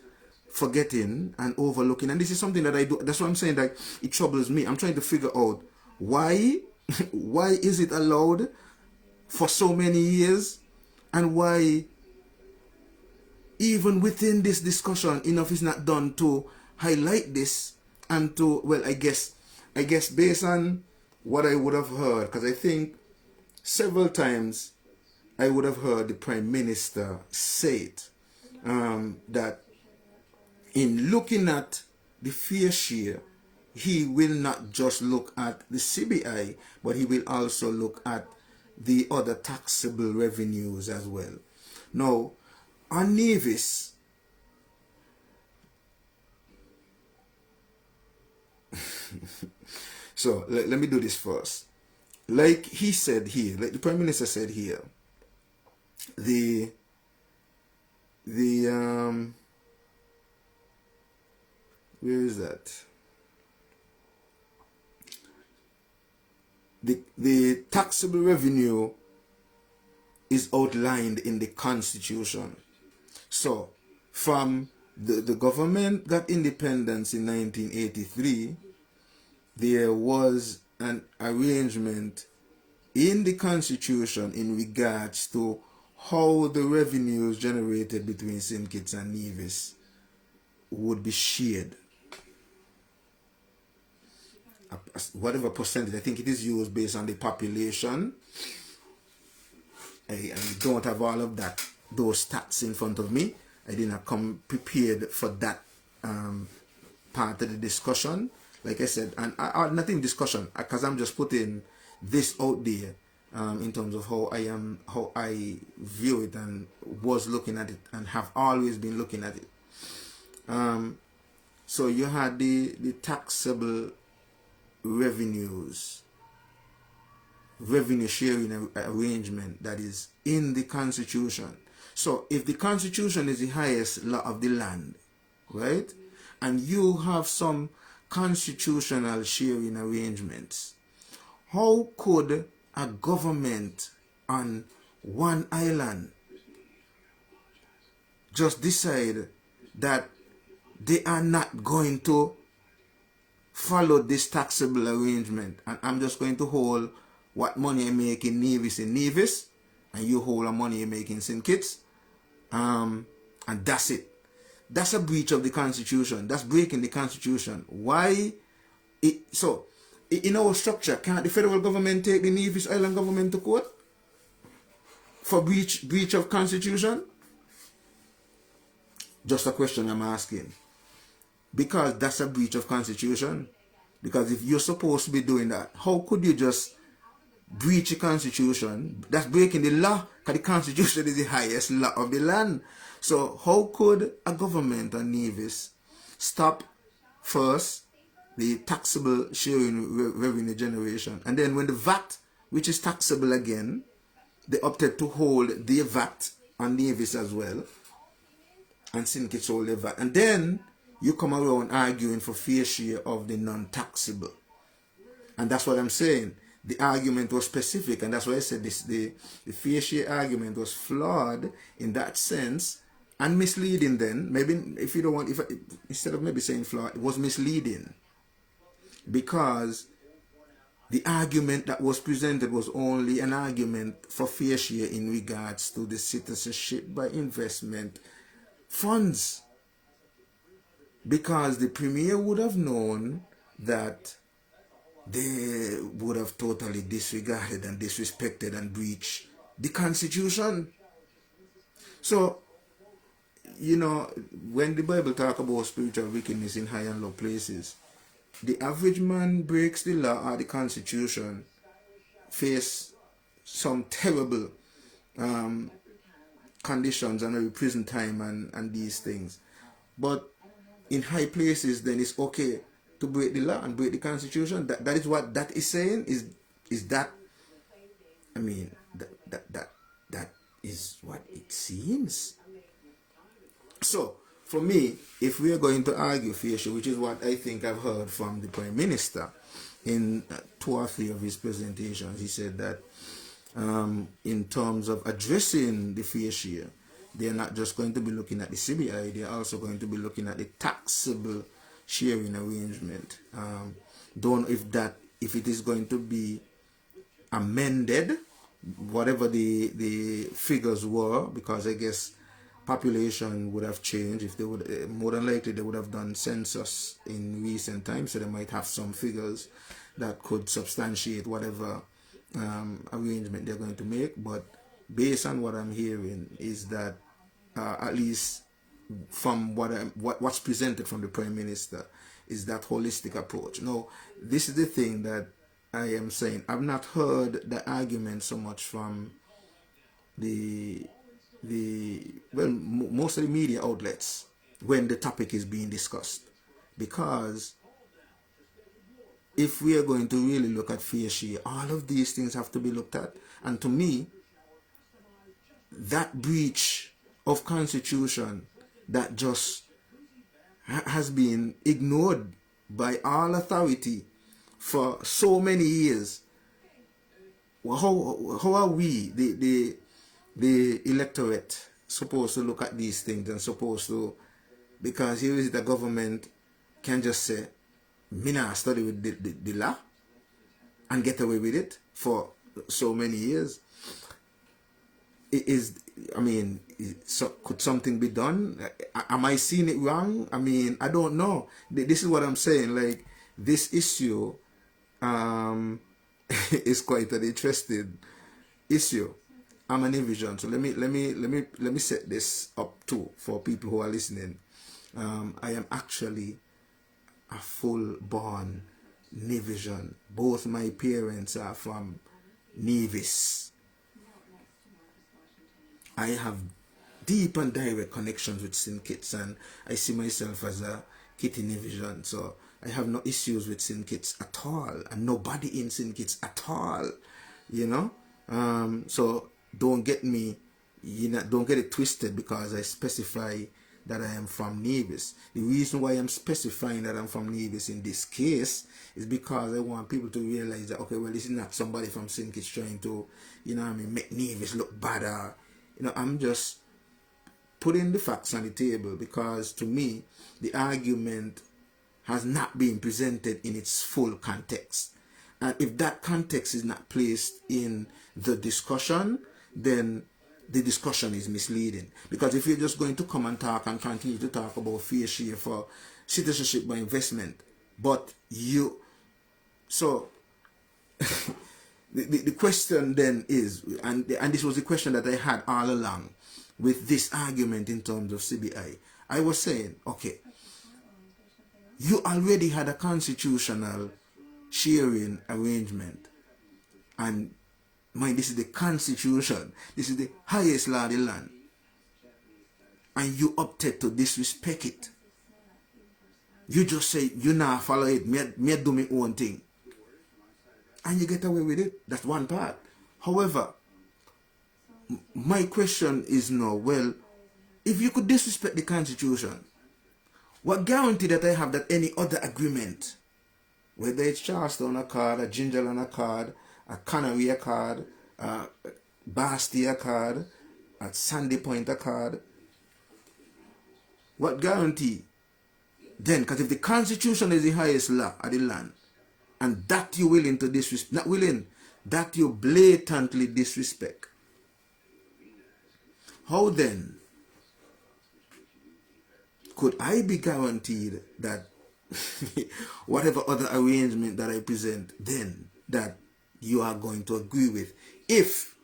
forgetting and overlooking, and this is something that I do. That's what I'm saying, that it troubles me. I'm trying to figure out why is it allowed for so many years, and why even within this discussion enough is not done to highlight this, and to, well, I guess based on what I would have heard, because I think several times I would have heard the Prime Minister say it, that in looking at the fair share, he will not just look at the CBI, but he will also look at the other taxable revenues as well. Now, on Nevis, so let me do this first. Like he said here, like the Prime Minister said here, the where is that? The taxable revenue is outlined in the Constitution. So, from the government got independence in 1983, there was an arrangement in the Constitution in regards to how the revenues generated between St. Kitts and Nevis would be shared. Whatever percentage, I think it is used based on the population. I don't have all of those stats in front of me. I did not come prepared for that part of the discussion. Like I said, and nothing discussion, because I'm just putting this out there in terms of how I view it and was looking at it and have always been looking at it. So you had the taxable revenues, revenue sharing arrangement that is in the Constitution. So if the Constitution is the highest law of the land, right, and you have some constitutional sharing arrangements, how could a government on one island just decide that they are not going to follow this taxable arrangement, and I'm just going to hold what money I make in Nevis, and you hold the money you make in St. Kitts, and that's it? That's a breach of the Constitution. That's breaking the Constitution. Why? So in our structure, can't the federal government take the Nevis Island government to court for breach of Constitution? Just a question I'm asking. Because that's a breach of Constitution. Because if you're supposed to be doing that, how could you just breach the Constitution? That's breaking the law, because the Constitution is the highest law of the land. So how could a government on Nevis stop first the taxable sharing revenue generation, and then when the VAT, which is taxable again, they opted to hold their VAT on Nevis as well, and St. Kitts hold their VAT, and then you come around arguing for fair share of the non-taxable. And that's what I'm saying. The argument was specific, and that's why I said this. The fair share argument was flawed in that sense and misleading. Then maybe if you don't want, instead of maybe saying flawed, it was misleading, because the argument that was presented was only an argument for fair share in regards to the citizenship by investment funds, because the premier would have known that they would have totally disregarded and disrespected and breached the Constitution. So, you know, when the Bible talks about spiritual wickedness in high and low places, the average man breaks the law or the Constitution, face some terrible conditions and maybe prison time and these things. But in high places, then it's okay to break the law and break the Constitution. That is what that is saying. Is that? I mean, that is what it seems. So, for me, if we are going to argue fair share, which is what I think I've heard from the Prime Minister in 2 or 3 of his presentations, he said that in terms of addressing the fair share, they're not just going to be looking at the CBI, they're also going to be looking at the taxable sharing arrangement. Don't know if it is going to be amended, whatever the figures were, because I guess population would have changed. If they would, more than likely they would have done census in recent times, so they might have some figures that could substantiate whatever arrangement they're going to make. But based on what I'm hearing is that at least from what's presented from the Prime Minister is that holistic approach. Now, this is the thing that I am saying. I've not heard the argument so much from most of the media outlets when the topic is being discussed, because if we are going to really look at fair share, all of these things have to be looked at. And to me, that breach of Constitution that just has been ignored by all authority for so many years, how are we, the electorate, supposed to look at these things and supposed to, because here is the government can just say, me not study with the law and get away with it for so many years. Could something be done? Am I seeing it wrong? I mean, I don't know. This is what I'm saying. Like, this issue is quite an interesting issue. I'm an Vision, so let me set this up too for people who are listening. I am actually a full-born Vision. Both my parents are from Nevis. I have deep and direct connections with St. Kitts, and I see myself as a Kitty Vision. So I have no issues with St. Kitts at all, and nobody in St. Kitts at all, you know. So don't get me, don't get it twisted because I specify that I am from Nevis. The reason why I'm specifying that I'm from Nevis in this case is because I want people to realize that, okay, well, this is not somebody from St. Kitts trying to, make Nevis look bad. I'm just putting the facts on the table because to me, the argument has not been presented in its full context. And if that context is not placed in the discussion, then the discussion is misleading. Because if you're just going to come and talk and continue to talk about fair share for citizenship by investment, but the question then is, and this was the question that I had all along with this argument in terms of CBI. I was saying, okay, you already had a constitutional sharing arrangement, and mind, this is the Constitution, this is the highest law of the land, and you opted to disrespect it. You just say, you not follow it, me do my own thing, and you get away with it. That's one part. However, my question is now, well, if you could disrespect the Constitution, what guarantee that I have that any other agreement, whether it's Charlestown Accord, a Gingerland Accord, a Canary Accord, a Basti Accord, a Sandy Point Accord, what guarantee then? Because if the Constitution is the highest law of the land, and that you're willing to disrespect, not willing, that you blatantly disrespect, how then could I be guaranteed that whatever other arrangement that I present, then that you are going to agree with, if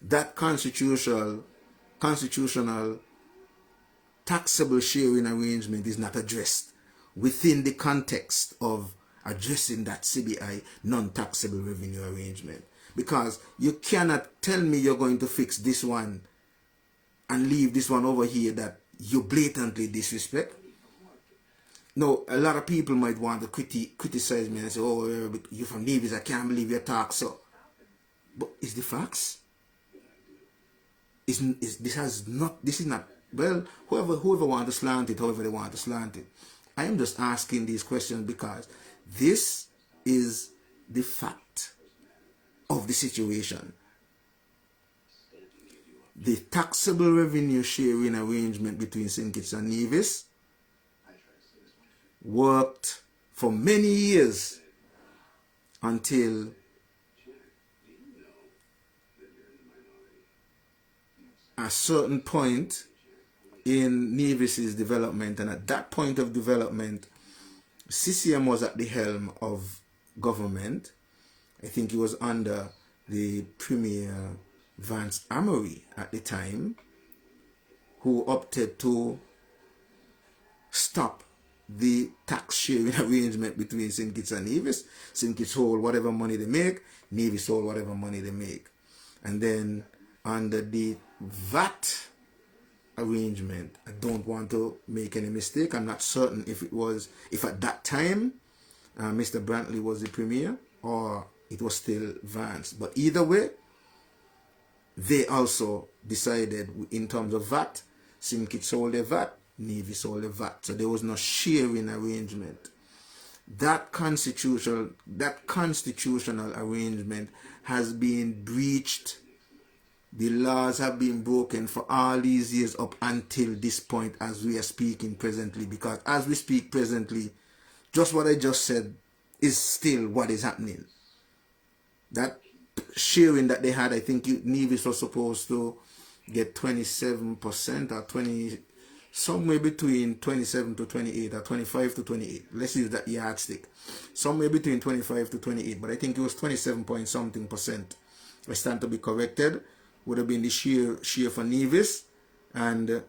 that constitutional taxable sharing arrangement is not addressed within the context of addressing that CBI non-taxable revenue arrangement? Because you cannot tell me you're going to fix this one and leave this one over here that you blatantly disrespect. No, a lot of people might want to criticize me and say, oh, you're from Nevis, I can't believe you talk so. But is the facts? This is not, well, whoever want to slant it, however they want to slant it. I am just asking these questions because this is the fact of the situation. The taxable revenue sharing arrangement between St. Kitts and Nevis worked for many years until a certain point in Nevis's development, and at that point of development, CCM was at the helm of government. I think he was under the Premier Vance Amory at the time, who opted to stop the tax sharing arrangement between St. Kitts and Nevis. St. Kitts hold whatever money they make, Nevis hold whatever money they make. And then under the VAT arrangement, I don't want to make any mistake, I'm not certain if at that time Mr. Brantley was the Premier or it was still Vance. But either way, they also decided in terms of VAT, St. Kitts sold their VAT, Nevis sold their VAT. So there was no sharing arrangement. That constitutional arrangement has been breached. The laws have been broken for all these years up until this point as we are speaking presently. Because as we speak presently, just what I just said is still what is happening. That sharing that they had, I think Nevis was supposed to get 27% or 20, somewhere between 27 to 28 or 25 to 28. Let's use that yardstick. Somewhere between 25 to 28, but I think it was 27 point something percent. I stand to be corrected. Would have been the share for Nevis, and the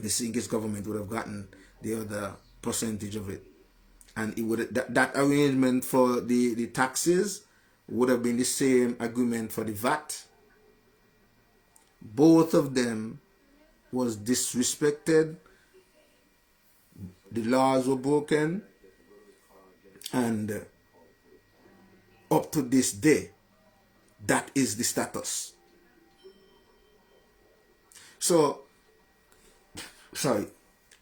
Sinkis government would have gotten the other percentage of it. And it would that arrangement for the taxes would have been the same agreement for the VAT. Both of them was disrespected. The laws were broken, and up to this day, that is the status. So, sorry,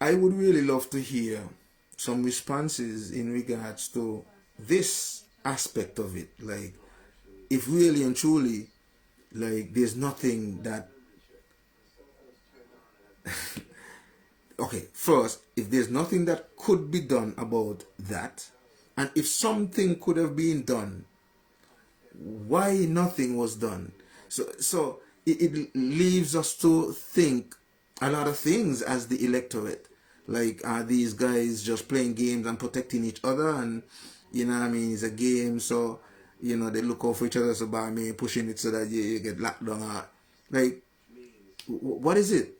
I would really love to hear some responses in regards to this aspect of it. Like, if really and truly, like, there's nothing that okay, first, if there's nothing that could be done about that, and if something could have been done, why nothing was done? So it leaves us to think a lot of things as the electorate. Like, are these guys just playing games and protecting each other? And, you know what I mean, it's a game, so, you know, they look out for each other, so by me pushing it so that you get locked down. Like, what is it?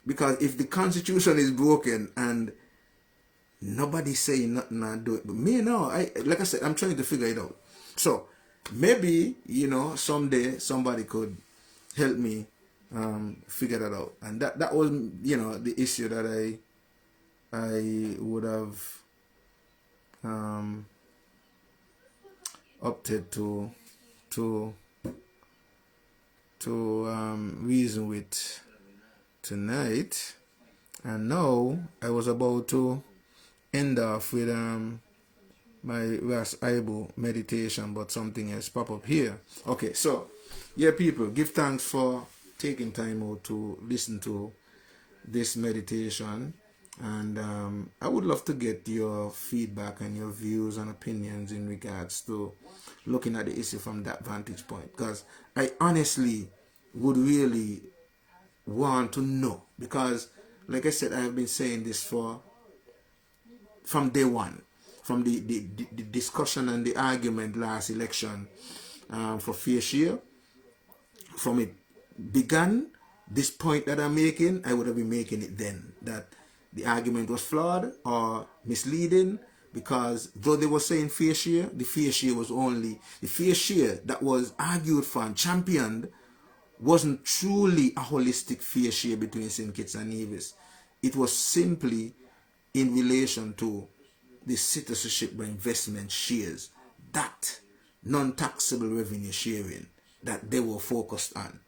Because if the constitution is broken and nobody's saying nothing, I do it. But me now, like I said, I'm trying to figure it out. So maybe, you know, someday somebody could help me figure that out. And that was, you know, the issue that I would have opted to reason with tonight. And now I was about to end off with my last Bible meditation, but something else pop up here. Okay, so yeah, people, give thanks for taking time out to listen to this meditation, and I would love to get your feedback and your views and opinions in regards to looking at the issue from that vantage point, because I honestly would really want to know, because like I said, I have been saying this from day one, from the discussion and the argument last election for fair share. From it began, this point that I'm making, I would have been making it then, that the argument was flawed or misleading, because though they were saying fair share, the fair share was only, the fair share that was argued for and championed wasn't truly a holistic fair share between St. Kitts and Nevis. It was simply in relation to the citizenship by investment shares, that non-taxable revenue sharing that they were focused on.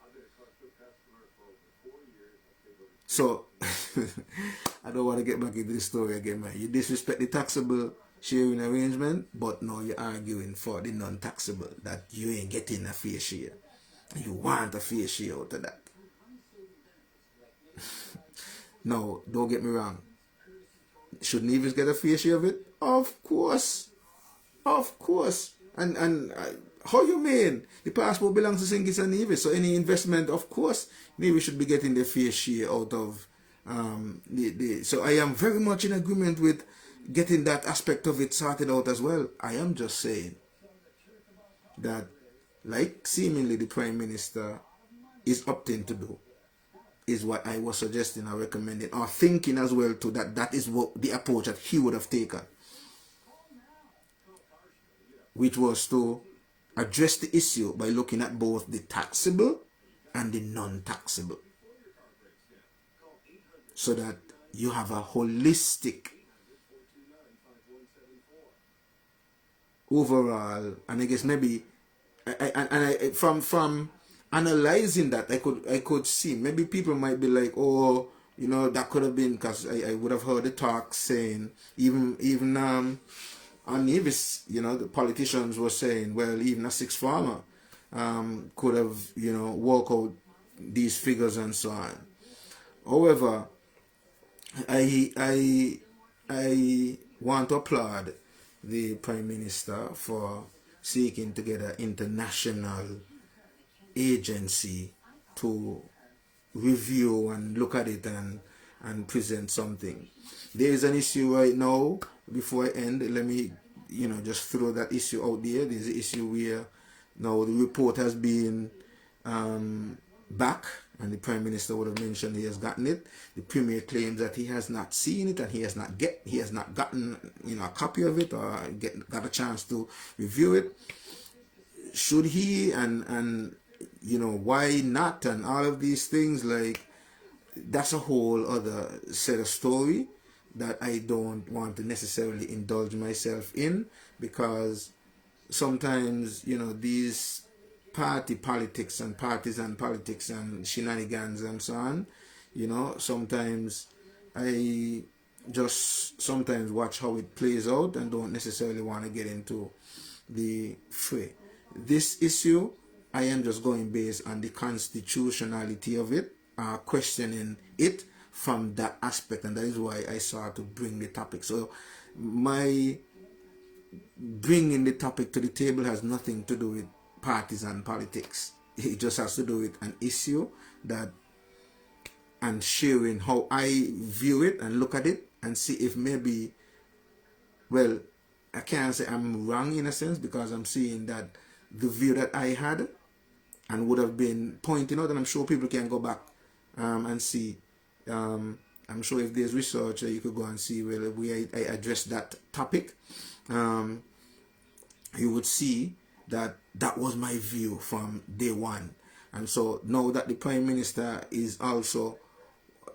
So, I don't want to get back into this story again, man. You disrespect the taxable sharing arrangement, but now you're arguing for the non-taxable, that you ain't getting a fair share. You want a fair share out of that. No, don't get me wrong. Should Nevis get a fair share of it? Of course. Of course. And how you mean? The passport belongs to St. Kitts and Nevis, so any investment, of course, Nevis should be getting their fair share out of so I am very much in agreement with getting that aspect of it sorted out as well. I am just saying that, like seemingly the Prime Minister is opting to do, is what I was suggesting or recommending or thinking as well too, that is what the approach that he would have taken, which was to address the issue by looking at both the taxable and the non-taxable, so that you have a holistic overall. And I guess maybe I from analyzing that, I could see maybe people might be like, oh, you know, that could have been, because I would have heard the talk saying even on Nevis, you know, the politicians were saying, well, even a sixth farmer could have, you know, worked out these figures and so on. However, I want to applaud the Prime Minister for seeking to get an international agency to review and look at it and present something. There is an issue right now. Before I end, let me just throw that issue out there. There's an issue where now the report has been back, and the Prime Minister would have mentioned he has gotten it. The Premier claims that he has not seen it and he has not gotten a copy of it or got a chance to review it. Should he and why not, and all of these things, like, that's a whole other set of story that I don't want to necessarily indulge myself in, because sometimes these party politics and partisan politics and shenanigans and so on, sometimes I just sometimes watch how it plays out and don't necessarily want to get into the fray. This issue, I am just going based on the constitutionality of it, questioning it from that aspect, and that is why I sought to bring the topic. So my bringing the topic to the table has nothing to do with partisan politics. It just has to do with an issue and sharing how I view it and look at it and see if maybe, well, I can't say I'm wrong in a sense, because I'm seeing that the view that I had and would have been pointing out, and I'm sure people can go back and see. I'm sure if there's research that you could go and see where I address that topic, you would see that was my view from day one. And so now that the Prime Minister is also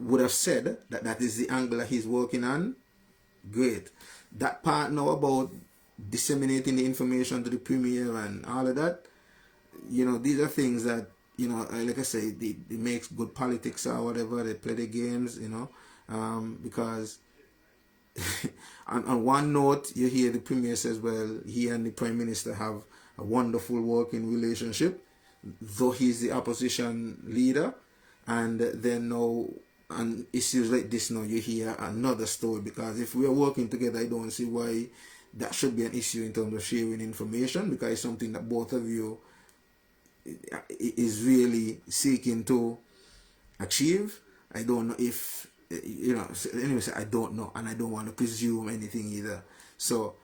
would have said that is the angle that he's working on, great. That part now about disseminating the information to the Premier and all of that, these are things that, like I say, it makes good politics or whatever. They play the games, because on one note, you hear the Premier says, well, he and the Prime Minister have a wonderful working relationship, though he's the opposition leader. And then now, on issues like this now, you hear another story, because if we are working together, I don't see why that should be an issue in terms of sharing information, because it's something that both of you is really seeking to achieve. I don't know if, anyway, I don't know, and I don't want to presume anything either. So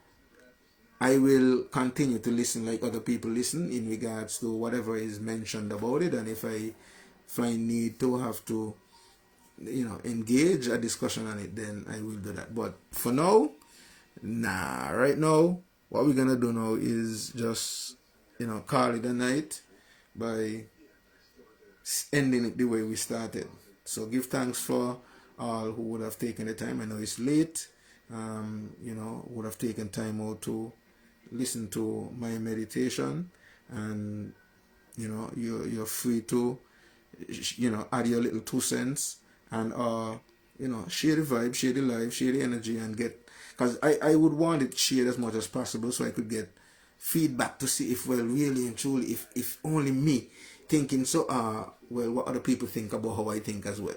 I will continue to listen like other people listen in regards to whatever is mentioned about it, and if I find need to have to engage a discussion on it, then I will do that. But for now, right now, what we're gonna do now is just call it a night by ending it the way we started. So give thanks for all who would have taken the time. I know it's late, would have taken time out to listen to my meditation, and you're free to add your little 2 cents and share the vibe, share the life, share the energy, and get, because I would want it shared as much as possible so I could get feedback to see if, well, really and truly, if only me thinking so, well, what other people think about how I think as well.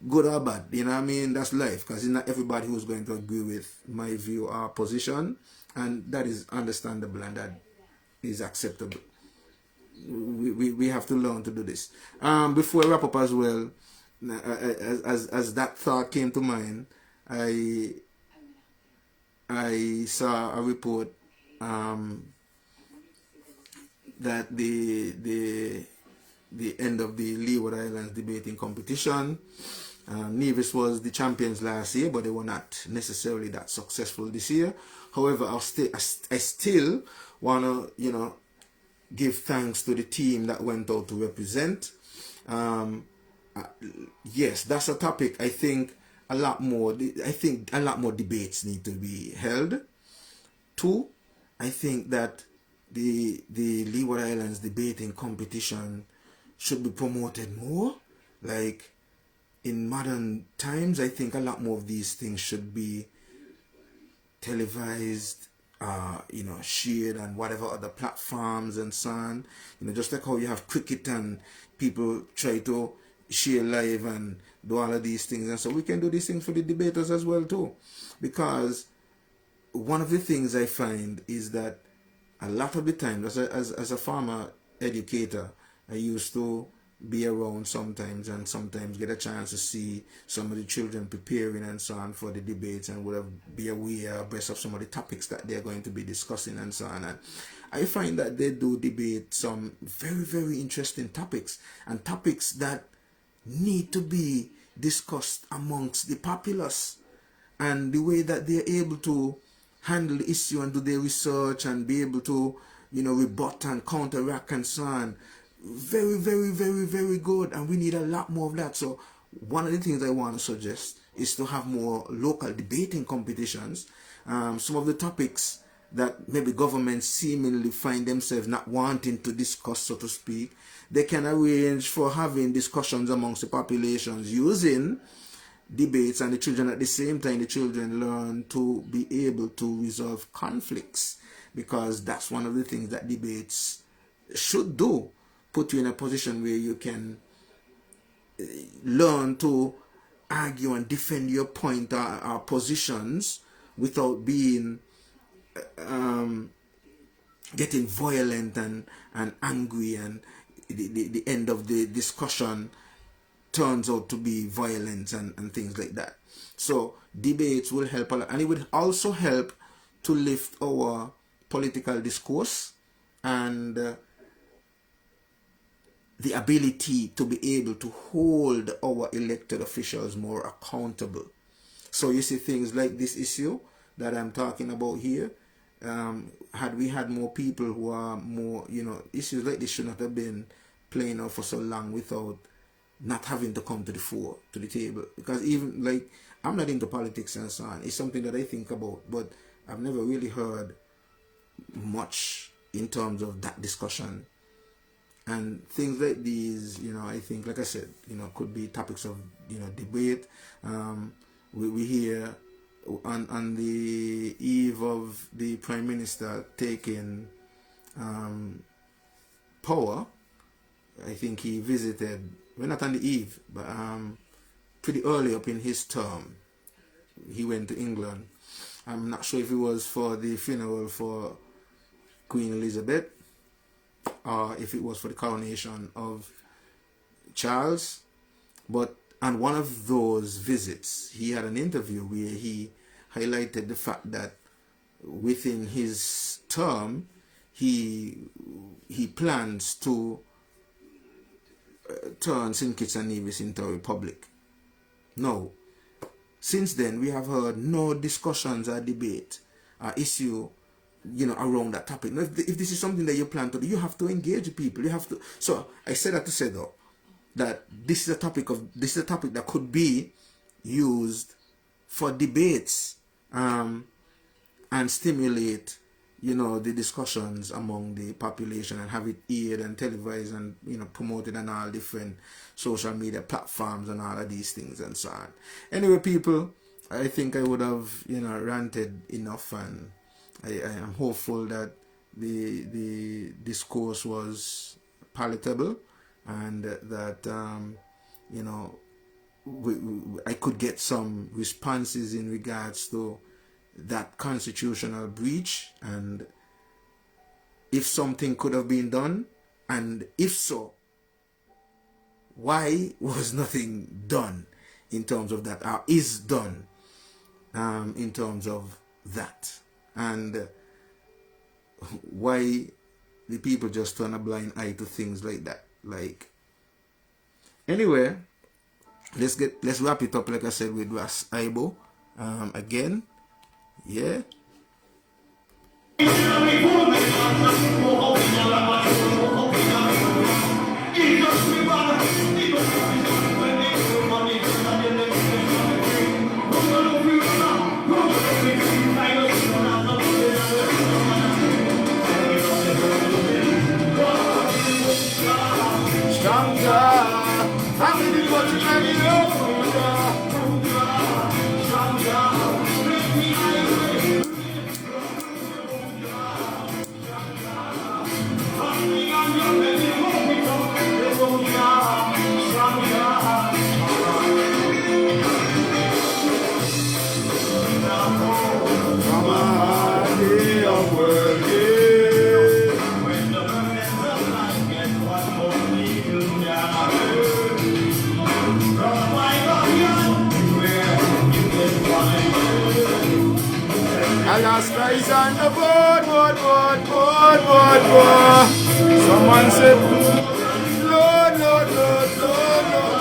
Good or bad, what I mean? That's life, because it's not everybody who's going to agree with my view or position, and that is understandable and that is acceptable. We have to learn to do this. Before I wrap up as well, as that thought came to mind, I saw a report that the end of the Leeward Islands debating competition. Nevis was the champions last year, but they were not necessarily that successful this year. However, I still want to, give thanks to the team that went out to represent. Yes, that's a topic. I think a lot more debates need to be held. 2, I think that the Leeward Islands debating competition should be promoted more. Like in modern times, I think a lot more of these things should be televised, shared on whatever other platforms and so on. Just like how you have cricket and people try to share live and do all of these things. And so we can do these things for the debaters as well too. Because one of the things I find is that a lot of the time, as a farmer educator, I used to be around sometimes and sometimes get a chance to see some of the children preparing and so on for the debates and would have be aware abreast of some of the topics that they're going to be discussing and so on. And I find that they do debate some very, very interesting topics and topics that need to be discussed amongst the populace, and the way that they're able to handle the issue and do their research and be able to, rebut and counteract and so on. Very, very, very, very good, and we need a lot more of that. So one of the things I want to suggest is to have more local debating competitions. Some of the topics that maybe governments seemingly find themselves not wanting to discuss, so to speak, they can arrange for having discussions amongst the populations using debates, and the children at the same time, the children learn to be able to resolve conflicts, because that's one of the things that debates should do. Put you in a position where you can learn to argue and defend your point or positions without being getting violent and angry, and the end of the discussion turns out to be violence and things like that. So debates will help a lot, and it would also help to lift our political discourse and the ability to be able to hold our elected officials more accountable. So you see, things like this issue that I'm talking about here, had we had more people who are more, issues like this should not have been playing out for so long without not having to come to the fore, to the table. Because even, like, I'm not into politics and so on. It's something that I think about, but I've never really heard much in terms of that discussion. And things like these, I think, like I said, could be topics of, debate. We hear on the eve of the Prime Minister taking power, I think he visited, well, not on the eve, but pretty early up in his term, he went to England. I'm not sure if it was for the funeral for Queen Elizabeth, or if it was for the coronation of Charles. But on one of those visits, he had an interview where he highlighted the fact that within his term, he plans to turn St. Kitts and Nevis into a republic. Now, since then, we have heard no discussions or debate or issue around that topic. Now, if this is something that you plan to do, you have to engage people. You have to. So I said that to say, though, that this is a topic that could be used for debates and stimulate the discussions among the population, and have it aired and televised and promoted on all different social media platforms and all of these things and so on. Anyway, people, I think I would have ranted enough, and I am hopeful that the discourse was palatable, and that I could get some responses in regards to that constitutional breach, and if something could have been done, and if so, why was nothing done in terms of that, or is done in terms of that, and why the people just turn a blind eye to things like that. Anyway, let's wrap it up, like I said, with Ras Aibo again. Yeah. world, yeah. When the burdens of life get what only you can. From my backyard, where you can find Alaska is on the board. Someone said, Lord, Lord, Lord, Lord, Lord.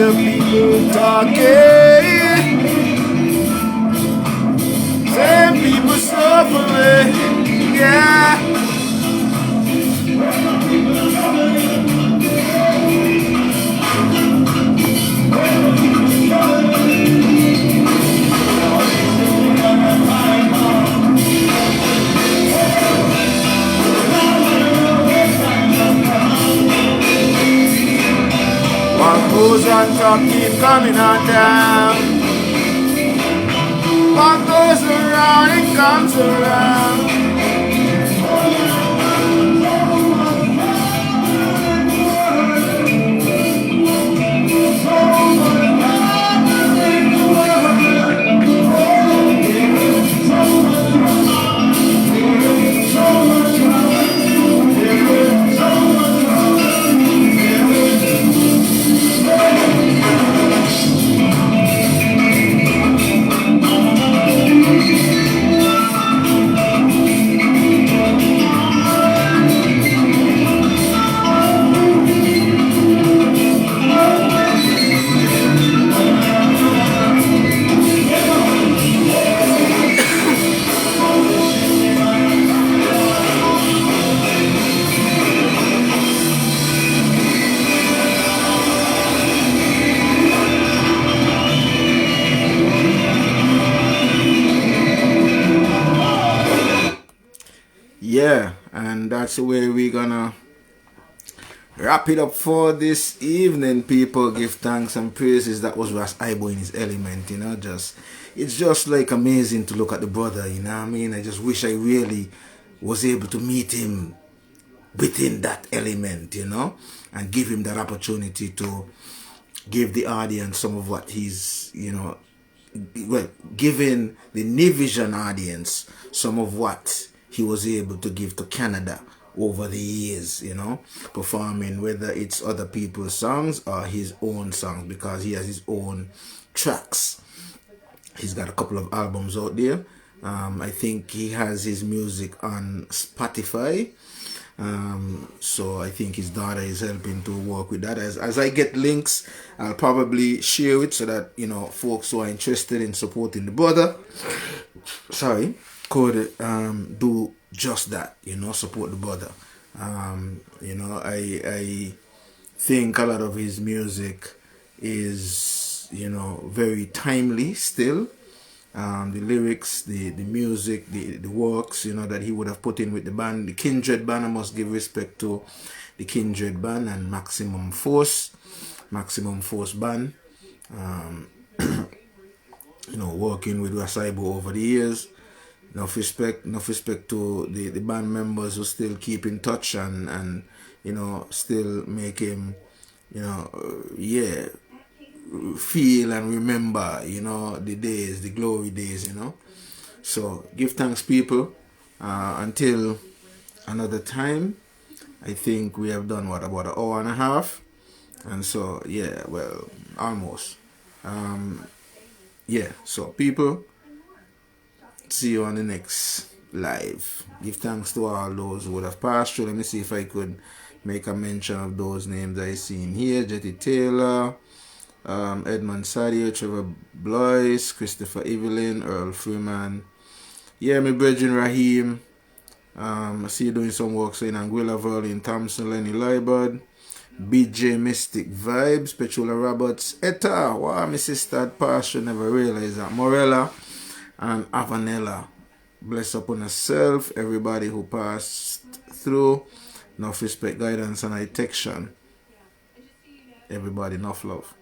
the people talking. Same people suffering. Yeah. What goes on top keep coming on down. What goes around it comes around. Yeah, and that's the way we're gonna wrap it up for this evening, people. Give thanks and praises. That was Ras Ibo in his element, you know. It's just like amazing to look at the brother, you know what I mean? I just wish I really was able to meet him within that element, you know, and give him that opportunity to give the audience some of what he's, you know, well, giving the Nivision audience some of what he was able to give to Canada over the years, you know, performing whether it's other people's songs or his own songs, because he has his own tracks. He's got a couple of albums out there. I think he has his music on Spotify. So I think his daughter is helping to work with that. As I get links, I'll probably share it so that, you know, folks who are interested in supporting the brother, could do just that, you know, support the brother. You know, I think a lot of his music is, you know, very timely still. The lyrics, the music, the works, you know, that he would have put in with the band, the Kindred band. I must give respect to the Kindred band and Maximum Force band. You know, working with Rasaibo over the years. Enough respect to the band members who still keep in touch and you know, still make him, you know, feel and remember, you know, the days, the glory days, you know. So give thanks, people. Until another time, I think we have done what, about an hour and a half, and so yeah, well, almost. Yeah, so people, see you on the next live. Give thanks to all those who would have passed through. Let me see if I could make a mention of those names I see in here. Jetty Taylor, Edmund Sadio, Trevor Blois, Christopher Evelyn, Earl Freeman. Yeah, my brethren Raheem. I see you doing some work, so in Anguilla, Verlin Thompson, Lenny Liebard, BJ Mystic Vibes, Petula Roberts, Etta. Wow, my sister had passed, never realized that. Morella and Avanella. Bless upon herself, everybody who passed through. Enough respect, guidance, and protection. Everybody, enough love.